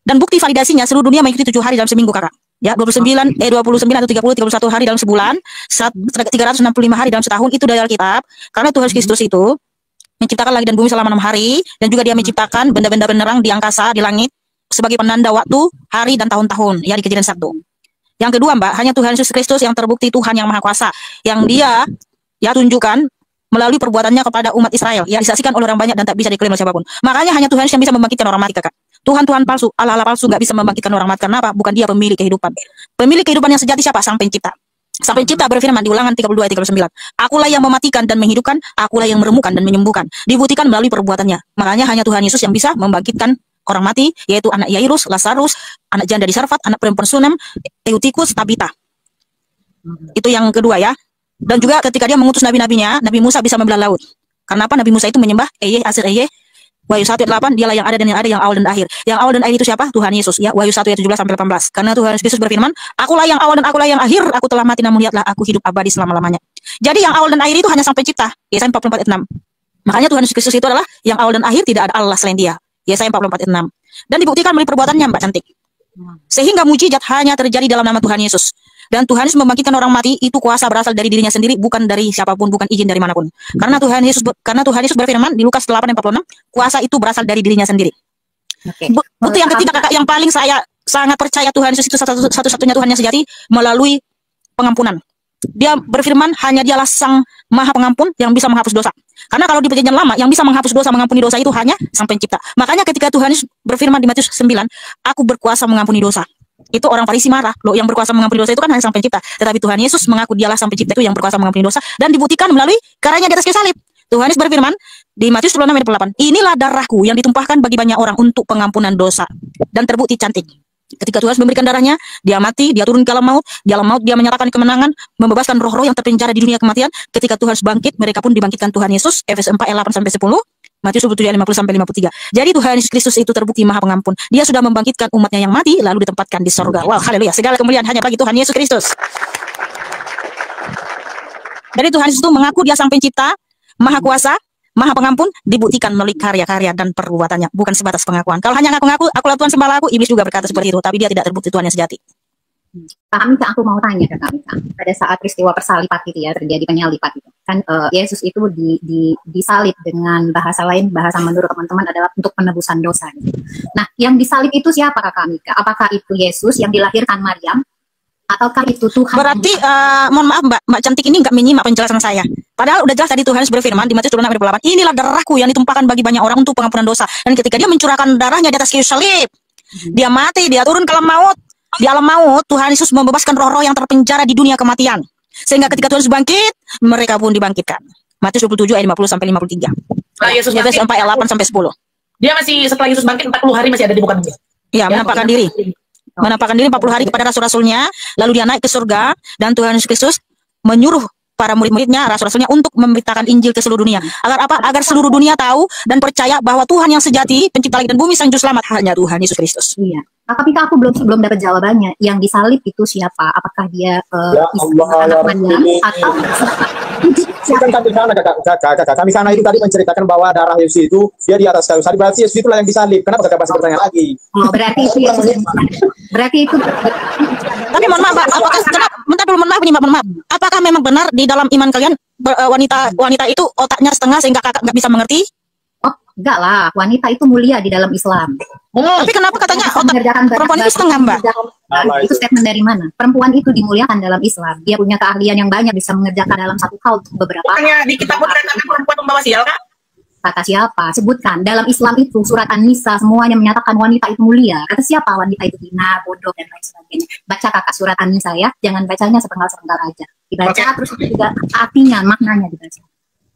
Dan bukti validasinya seluruh dunia mengikuti 7 hari dalam seminggu, Kakak. Ya, 29 atau 30, 31 hari dalam sebulan, 365 hari dalam setahun, itu dari Alkitab. Karena Tuhan Kristus itu menciptakan langit dan bumi selama 6 hari, dan juga dia menciptakan benda-benda penerang di angkasa, di langit, sebagai penanda waktu, hari, dan tahun-tahun, ya di Kejadian 1. Yang kedua, Mbak, hanya Tuhan Yesus Kristus yang terbukti Tuhan yang Maha Kuasa, yang dia ya tunjukkan melalui perbuatannya kepada umat Israel, yang disaksikan oleh orang banyak dan tak bisa diklaim oleh siapapun. Makanya hanya Tuhan yang bisa membangkitkan orang mati, Kakak. Tuhan-Tuhan palsu, Allah-Allah palsu nggak bisa membangkitkan orang mati. Kenapa? Bukan dia pemilik kehidupan. Pemilik kehidupan yang sejati siapa? Sang Pencipta. Sang Pencipta berfirman di Ulangan 32 ayat 39. Akulah yang mematikan dan menghidupkan, akulah yang meremukkan dan menyembuhkan. Dibuktikan melalui perbuatannya. Makanya hanya Tuhan Yesus yang bisa membangkitkan orang mati, yaitu anak Yairus, Lazarus, anak janda di Sarfat, anak perempuan Sunem, Eutikus, Tabita. Itu yang kedua ya. Dan juga ketika dia mengutus nabi-nabinya, Nabi Musa bisa membelah laut. Karena apa? Nabi Musa itu menyembah Eye, Asir Eye. Wahyu 1 ayat 8, dialah yang ada dan yang ada, yang awal dan akhir. Yang awal dan akhir itu siapa? Tuhan Yesus. Ya, Wahyu 1 ayat 17 sampai 18. Karena Tuhan Yesus berfirman, akulah yang awal dan akulah yang akhir. Aku telah mati namun lihatlah aku hidup abadi selama-lamanya. Jadi yang awal dan akhir itu hanya Sang Pencipta. Yesaya 44 ayat 6. Makanya Tuhan Yesus Kristus itu adalah yang awal dan akhir, tidak ada Allah selain dia. Yesaya 44 ayat 6. Dan dibuktikan melalui perbuatannya, Mbak cantik. Sehingga mujizat hanya terjadi dalam nama Tuhan Yesus. Dan Tuhan Yesus membangkitkan orang mati itu kuasa berasal dari dirinya sendiri, bukan dari siapapun, bukan izin dari manapun. Karena Tuhan Yesus berfirman di Lukas 8:46, kuasa itu berasal dari dirinya sendiri. Okay. Bukti yang ketiga, Kakak, yang paling saya sangat percaya Tuhan Yesus itu satu-satunya Tuhan yang sejati melalui pengampunan. Dia berfirman hanya dialah Sang Maha Pengampun yang bisa menghapus dosa. Karena kalau di Perjanjian Lama yang bisa menghapus dosa, mengampuni dosa itu hanya Sang Pencipta. Makanya ketika Tuhan Yesus berfirman di Matius 9, aku berkuasa mengampuni dosa. Itu orang Farisi marah, loh, yang berkuasa mengampuni dosa itu kan hanya Sang Pencipta. Tetapi Tuhan Yesus mengaku dialah Sang Pencipta itu yang berkuasa mengampuni dosa, dan dibuktikan melalui karyanya di atas kayu salib. Tuhan Yesus berfirman di Matius 26 ayat 8, inilah darahku yang ditumpahkan bagi banyak orang untuk pengampunan dosa. Dan terbukti cantik. Ketika Tuhan memberikan darahnya, dia mati, dia turun ke alam maut. Di alam maut dia menyatakan kemenangan, membebaskan roh-roh yang terpenjara di dunia kematian. Ketika Tuhan bangkit, mereka pun dibangkitkan Tuhan Yesus. Efesus 4 ayat 8 sampai 10. Matius 27 ayat 50 sampai 53. Jadi Tuhan Yesus Kristus itu terbukti Maha Pengampun. Dia sudah membangkitkan umatnya yang mati lalu ditempatkan di sorga. Wow, haleluya. Segala kemuliaan hanya bagi Tuhan Yesus Kristus. Jadi Tuhan Yesus itu mengaku dia Sang Pencipta, Maha Kuasa, Maha Pengampun, dibuktikan melalui karya-karya dan perbuatannya, bukan sebatas pengakuan. Kalau hanya ngaku-ngaku, akulah Tuhan sembahlah aku, iblis juga berkata seperti itu, tapi dia tidak terbukti Tuhan yang sejati. Kak Mika, aku mau tanya ke Kak Mika. Pada saat peristiwa persalipan itu ya, terjadi penyalipan itu, kan Yesus itu disalib dengan bahasa lain, bahasa menurut teman-teman adalah untuk penebusan dosa. Gitu. Nah, yang disalib itu siapa Kak Mika? Apakah itu Yesus yang dilahirkan Maryam? Ataukah itu Tuhan? Berarti, mohon maaf Mbak cantik ini nggak menyimak penjelasan saya. Padahal udah jelas tadi Tuhan berfirman di Matius 26 ayat 8, inilah darahku yang ditumpahkan bagi banyak orang untuk pengampunan dosa. Dan ketika dia mencurahkan darahnya di atas kayu salib, dia mati, dia turun ke alam maut. Di alam maut, Tuhan Yesus membebaskan roh-roh yang terpenjara di dunia kematian. Sehingga ketika Tuhan Yesus bangkit, mereka pun dibangkitkan. Matius 27 ayat 50 sampai 53. Nah, Yesus Efesus 4 ayat 8 sampai 10. Dia masih setelah Yesus bangkit 40 hari masih ada di muka bumi. Ya, menampakkan diri. Menampakkan diri 40 hari kepada rasul-rasulnya, lalu dia naik ke surga, dan Tuhan Yesus Kristus menyuruh para murid-muridnya, rasul-rasulnya untuk memberitakan Injil ke seluruh dunia. Agar apa? Agar seluruh dunia tahu dan percaya bahwa Tuhan yang sejati, pencipta langit dan bumi, sang juru selamat hanya Tuhan Yesus Kristus. Iya. Tapi aku belum dapat jawabannya. Yang disalib itu siapa? Apakah dia Ya Allah, ya Maryam atau Bukan kami sana itu tadi menceritakan bahwa darah Yesus itu dia di atas kayu salib, berarti Yesus itulah yang disalib. Kenapa kakak masih bertanya lagi? Oh, berarti itu Yesus. Berarti itu. Tapi mohon maaf, Pak, apakah bentar dulu, mohon maaf. Apakah memang benar di dalam iman kalian wanita itu otaknya setengah sehingga kakak nggak bisa mengerti? Oh, enggak lah. Wanita itu mulia di dalam Islam. Tapi kenapa katanya otak perempuan itu setengah, Mbak? Itu statement dari mana? Perempuan itu dimuliakan dalam Islam. Dia punya keahlian yang banyak, bisa mengerjakan dalam satu hal beberapa. Bukannya di kitab dikatakan perempuan membawa sial, Kak? Kata siapa? Sebutkan. Dalam Islam itu surat An-Nisa semuanya menyatakan wanita itu mulia. Kata siapa? Wanita itu hina, bodoh, dan lain sebagainya. Baca kakak surat An-Nisa ya. Jangan bacanya sepenggal-sepenggal aja. Dibaca terus juga artinya, maknanya dibaca.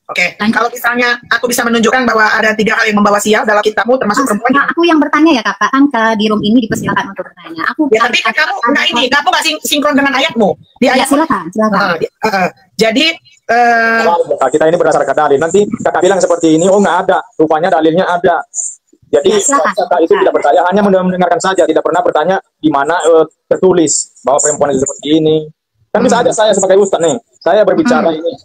Oke, kalau misalnya aku bisa menunjukkan bahwa ada 3 hal yang membawa sial dalam kitabmu termasuk perempuan. Aku yang bertanya ya kakak, kan di room ini dipersilakan untuk bertanya. Ya, tapi kamu nggak sinkron dengan ayatmu. Di ya, ayat silakan. Jadi kita ini berdasarkan dalil. Nanti kakak bilang seperti ini, oh nggak ada. Rupanya dalilnya ada. Jadi kakak itu tidak percaya, hanya mendengarkan saja, tidak pernah bertanya di mana tertulis bahwa perempuan itu seperti ini. Kan bisa aja saya sebagai ustadz nih, saya berbicara ini.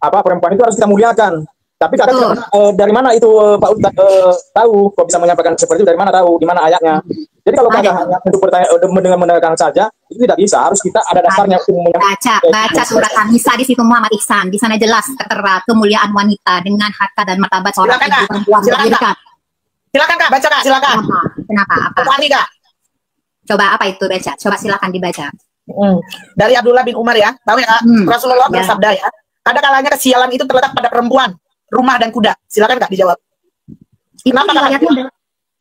Perempuan itu harus kita muliakan. Tapi kakak tidak pernah, dari mana itu Pak Ustadz tahu kok bisa menyampaikan seperti itu, dari mana tahu, di mana ayatnya. Jadi kalau kakak hanya untuk bertanya mendengarkan saja, itu tidak bisa. Harus kita ada dasarnya untuk baca surat An-Nisa di situ Muhammad Ihsan. Di sana jelas tertera kemuliaan wanita dengan harkat dan martabat seorang ibu perempuan didirikan. Silakan Kak, baca Kak, silakan. Kenapa? Apa? Kak. Coba apa itu baca? Coba silakan dibaca. Dari Abdullah bin Umar ya, tahu ya Kak? Rasulullah bersabda ya. Ada kalanya kesialan itu terletak pada perempuan, rumah dan kuda. Silakan Kak dijawab. Kenapa Kak?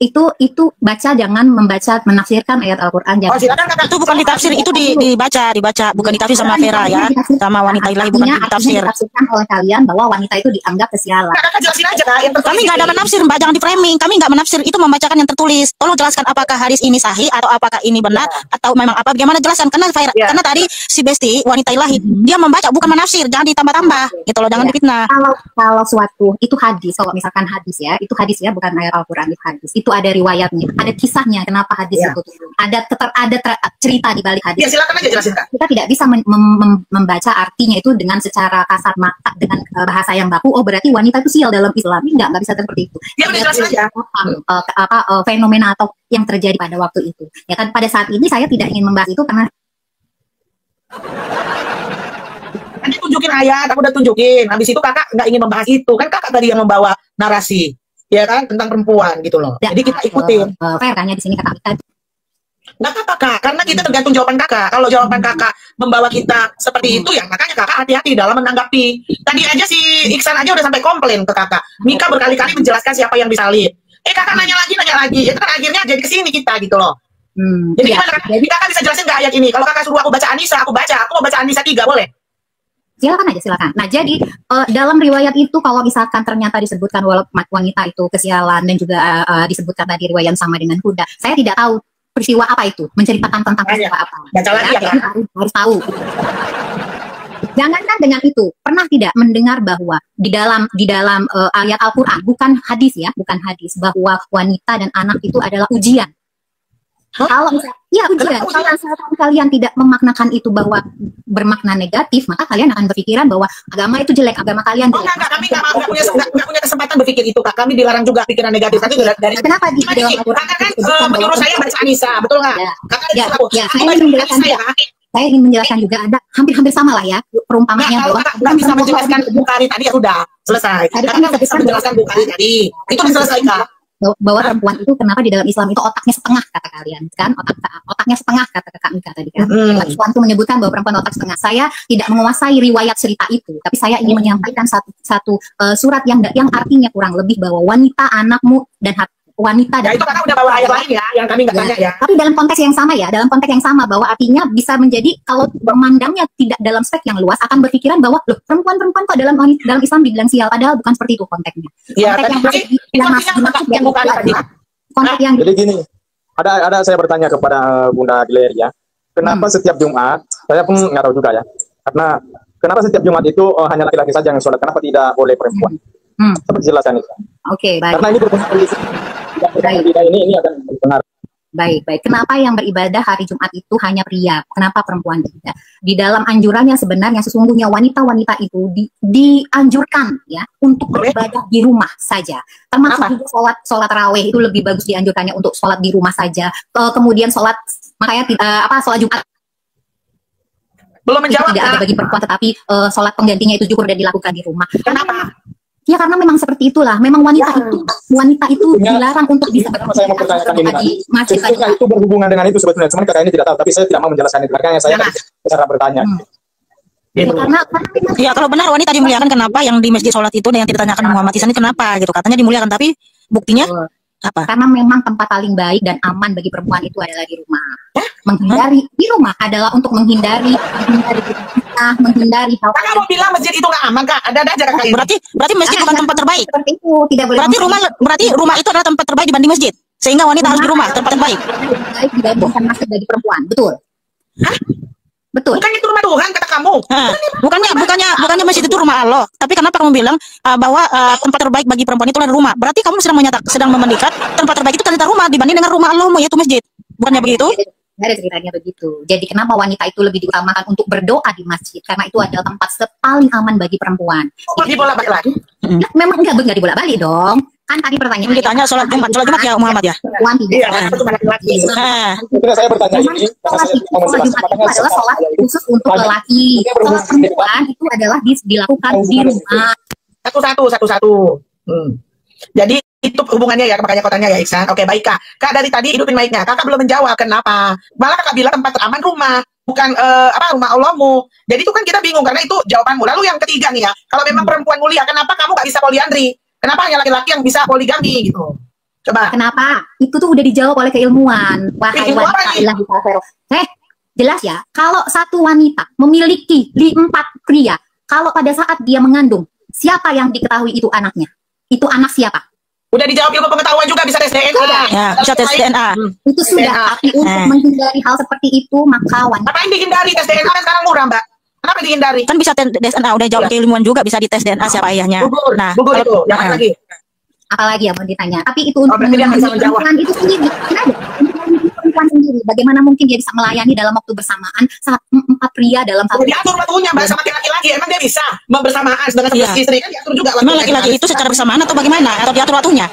Itu baca, jangan menafsirkan ayat Al-Quran. Oh silakan Kak. Itu bukan ditafsir, itu dibaca, bukan ditafsir sama Vera ya, sama wanita ilahi, bukan ditafsir. Ditafsirkan oleh kalian bahwa wanita itu dianggap kesialan. Kakak jelasin aja Kak. Kami nggak ada menafsir, Mbak, jangan di framing. Kami nggak menafsir, itu membacakan yang tertulis. Tolong jelaskan apakah hadis ini sahih atau apakah ini benar atau memang apa? Bagaimana jelaskan? Karena tadi si Besti wanita ilahi dia membaca bukan menafsir, jangan ditambah-tambah. Gitu loh, jangan difitnah. Kalau suatu itu hadis, kalau misalkan hadis ya, itu hadis ya, bukan ayat Al-Quran, itu hadis. Itu ada riwayatnya, ada kisahnya kenapa hadis itu turun. Ada cerita di balik hadis. Ya, silakan aja jelasin Kak. Kita tidak bisa membaca artinya itu dengan secara kasar mata, dengan bahasa yang baku. Oh berarti wanita itu sial dalam Islam. Nggak bisa seperti itu. Ya udah jelasin aja. Fenomena atau yang terjadi pada waktu itu. Ya kan pada saat ini saya tidak ingin membahas itu karena Nanti tunjukin ayat, aku udah tunjukin. Habis itu kakak nggak ingin membahas itu. Kan kakak tadi yang membawa narasi. Ya kan, tentang perempuan gitu loh. Jadi kita ikutin. Fair kan ya di sini kata kita. Nggak apa-apa Kak, karena kita tergantung jawaban kakak. Kalau jawaban kakak membawa kita seperti itu ya, makanya kakak hati-hati dalam menanggapi. Tadi aja si Iksan aja udah sampai komplain ke kakak. Mika berkali-kali menjelaskan siapa yang disalib. Kakak nanya lagi. Itu kan akhirnya jadi kesini kita gitu loh. Jadi gimana Kak? Kakak bisa jelasin nggak ayat ini? Kalau kakak suruh aku baca An-Nisa, aku baca. Aku mau baca An-Nisa 3, boleh? Silakan aja, silakan. Nah, jadi dalam riwayat itu kalau misalkan ternyata disebutkan wanita itu kesialan dan juga disebutkan tadi riwayat sama dengan kuda, saya tidak tahu peristiwa apa itu, menceritakan tentang peristiwa apa. Baca lagi ya, harus tahu. Jangankan dengan itu, pernah tidak mendengar bahwa di dalam ayat Al-Quran, bukan hadis ya, bukan hadis, bahwa wanita dan anak itu adalah ujian. Kalau misalnya, ya ujian. Kalau kalian tidak memaknakan itu bahwa bermakna negatif, maka kalian akan berpikiran bahwa agama itu jelek, agama kalian jelek. Kami nggak punya kesempatan berpikir itu Kak. Kami dilarang juga pikiran negatif. Tapi dari kenapa di dalam Al-Quran kan menyuruh saya baca An-Nisa, betul nggak? Ya, saya ingin menjelaskan juga. Saya ingin menjelaskan juga ada hampir sama lah ya perumpamannya bahwa nggak bisa menjelaskan Bukhari tadi ya sudah selesai. Karena nggak bisa menjelaskan Bukhari tadi. Itu bisa selesai Kak. Bahwa perempuan itu kenapa di dalam Islam itu otaknya setengah kata kalian kan, otaknya setengah kata kakak Mika tadi kan. Islam itu menyebutkan bahwa perempuan otak setengah. Saya tidak menguasai riwayat cerita itu, tapi saya ingin menyampaikan satu surat yang artinya kurang lebih bahwa wanita, anakmu dan wanita dan itu kakak udah bawa ayat lain ya yang kami nggak tanya ya. Tapi dalam konteks yang sama bahwa artinya bisa menjadi kalau memandangnya tidak dalam spek yang luas akan berpikiran bahwa loh perempuan kok dalam Islam dibilang sial, padahal bukan seperti itu konteksnya. Konteks yang jadi gini, ada saya bertanya kepada Bunda Gileri ya, kenapa setiap Jumat, saya pun nggak tahu juga ya, karena kenapa setiap Jumat itu hanya laki-laki saja yang sholat? Kenapa tidak boleh perempuan? Seperti jelaskan itu. Oke, baik. Karena ini berpengaruh ini akan berpengaruh. Baik. Kenapa yang beribadah hari Jumat itu hanya pria? Kenapa perempuan tidak? Di dalam anjurannya sebenarnya sesungguhnya wanita-wanita itu dianjurkan ya untuk beribadah di rumah saja. Termasuk juga sholat tarawih itu lebih bagus dianjurkannya untuk sholat di rumah saja. Kemudian sholat makanya sholat Jumat belum menjawab tidak ada bagi perempuan, tetapi sholat penggantinya itu juga sudah dilakukan di rumah. Kenapa? Ya karena memang seperti itulah. Memang wanita itu dilarang untuk bisa saya mau pertanyakan ini. Sebetulnya itu berhubungan dengan itu sebetulnya. Cuman kakak ini tidak tahu, tapi saya tidak mau menjelaskan itu. Makanya saya cara bertanya. Ya, karena ya kalau benar wanita dimuliakan, kenapa yang di masjid sholat itu yang tidak ditanyakan Muhammad Ihsan kenapa gitu? Katanya dimuliakan, tapi buktinya apa? Karena memang tempat paling baik dan aman bagi perempuan itu adalah di rumah. Menghindari di rumah adalah untuk menghindari hal. Kakak mau bilang masjid itu nggak aman, Kak? Ada aja kakak ini. Berarti masjid bukan tempat terbaik. Seperti itu tidak boleh. Berarti rumah itu adalah tempat terbaik dibanding masjid. Sehingga wanita harus di rumah, tempat terbaik. Baik dibandingkan masjid bagi perempuan, betul. Betul. Bukan itu rumah Tuhan kata kamu. Bukannya masjid itu rumah Allah. Tapi kenapa kamu bilang bahwa tempat terbaik bagi perempuan itu adalah rumah? Berarti kamu sedang memendikat tempat terbaik itu ternyata rumah dibanding dengan rumah Allah yaitu masjid. Bukannya begitu? Ada ceritanya begitu. Jadi kenapa wanita itu lebih diutamakan untuk berdoa di masjid? Karena itu adalah tempat paling aman bagi perempuan. Dibolak-balik lagi? Memang enggak dibolak-balik dong. Kan tadi pertanyaan ditanya sholat Jumat ya Muhammad ya. Tidak, saya bertanya ini. Sholat Jumat itu adalah sholat khusus untuk lelaki. Sholat perempuan itu adalah dilakukan di rumah. Satu. Jadi itu hubungannya ya, makanya kotanya ya Iksan. Oke, baik Kak. Kak dari tadi hidupin mic-nya. Kakak belum menjawab kenapa. Malah Kakak bilang tempat teraman rumah, bukan rumah Allahmu. Jadi itu kan kita bingung karena itu jawabanmu. Lalu yang ketiga nih ya, kalau memang perempuan mulia, kenapa kamu gak bisa poliandri? Kenapa hanya laki-laki yang bisa poligami gitu? Coba. Kenapa? Itu tuh udah dijawab oleh keilmuan. Wahai wanita ilahi kafero. Jelas ya. Kalau satu wanita memiliki 4 pria, kalau pada saat dia mengandung, siapa yang diketahui itu anaknya? Itu anak siapa? Udah dijawab ilmu pengetahuan juga, bisa tes DNA. Ya, bisa tes DNA. Itu sudah, tapi untuk menghindari hal seperti itu, maka wanita. Apa yang dihindari? Tes DNA kan sekarang murah, Mbak. Kenapa dihindari? Kan bisa tes DNA, udah jawab keilmuan juga, bisa dites DNA siapa ayahnya. Gugur itu, yang lagi. Apalagi yang mau ditanya. Tapi itu untuk perempuan itu sendiri. Kenapa? Perempuan sendiri. Bagaimana mungkin dia bisa melayani dalam waktu bersamaan saat 4 pria dalam satu. Diatur waktunya, Mbak, sama laki-laki. Emang dia bisa bersamaan dengan 11 istri kan diatur juga. Emang laki-laki itu secara bersamaan atau bagaimana? Atau diatur waktunya?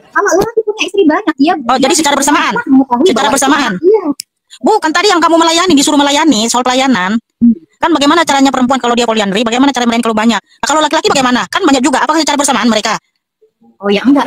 Kalau laki punya istri banyak, dia. Oh, jadi secara bersamaan. Secara bersamaan. Iya. Bukan tadi yang kamu melayani, disuruh melayani soal pelayanan. Kan bagaimana caranya perempuan kalau dia poliandri? Bagaimana cara melayani kalau banyak? Nah, kalau laki-laki bagaimana? Kan banyak juga. Apakah secara bersamaan mereka? Oh ya enggak.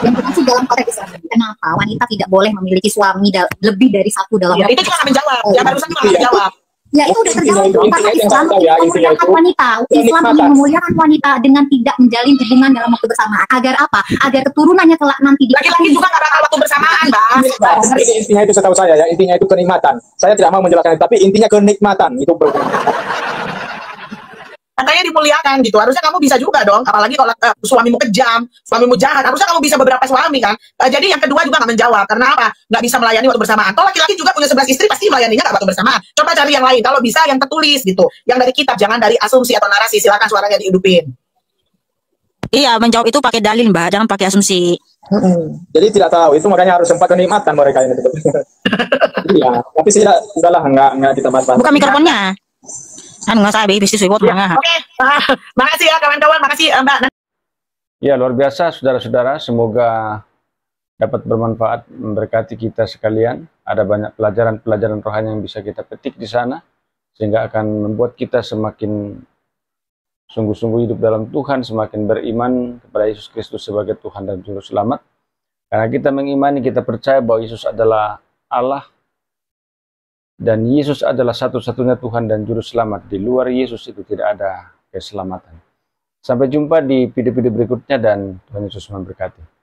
Yang penting dalam konteks Islam. Kenapa wanita tidak boleh memiliki suami lebih dari satu dalam waktu? Itu juga nggak menjawab. Yang barusan juga nggak menjawab. Ya itu udah terjawab. Karena Islam memuliakan wanita. Islam memuliakan wanita dengan tidak menjalin hubungan dalam waktu bersamaan. Agar apa? Agar keturunannya kelak nanti. Laki-laki juga nggak bakal waktu bersamaan, Mbak. Intinya itu setahu saya ya. Intinya itu kenikmatan. Saya tidak mau menjelaskan itu, tapi intinya kenikmatan itu katanya dimuliakan gitu. Harusnya kamu bisa juga dong. Apalagi kalau suamimu kejam, suamimu jahat. Harusnya kamu bisa beberapa suami kan. Jadi yang kedua juga nggak menjawab. Karena apa? Nggak bisa melayani waktu bersamaan. Kalau laki-laki juga punya 11 istri, pasti melayaninya nggak waktu bersamaan. Coba cari yang lain. Kalau bisa yang tertulis gitu. Yang dari kitab, jangan dari asumsi atau narasi. Silakan suaranya dihidupin. Iya, menjawab itu pakai dalil, Mbak. Jangan pakai asumsi. Jadi tidak tahu. Itu makanya harus sempat kenikmatan mereka ini. Iya. Tapi sudahlah nggak kita bahas. Buka mikrofonnya. Nggak sabi bisnis buat mana. Oke, makasih ya kawan-kawan, makasih Mbak. Ya, luar biasa saudara-saudara, semoga dapat bermanfaat, memberkati kita sekalian. Ada banyak pelajaran-pelajaran rohani yang bisa kita petik di sana, sehingga akan membuat kita semakin sungguh-sungguh hidup dalam Tuhan, semakin beriman kepada Yesus Kristus sebagai Tuhan dan Juru Selamat. Karena kita mengimani, kita percaya bahwa Yesus adalah Allah, dan Yesus adalah satu-satunya Tuhan dan Juru Selamat. Di luar Yesus itu tidak ada keselamatan. Sampai jumpa di video-video berikutnya dan Tuhan Yesus memberkati.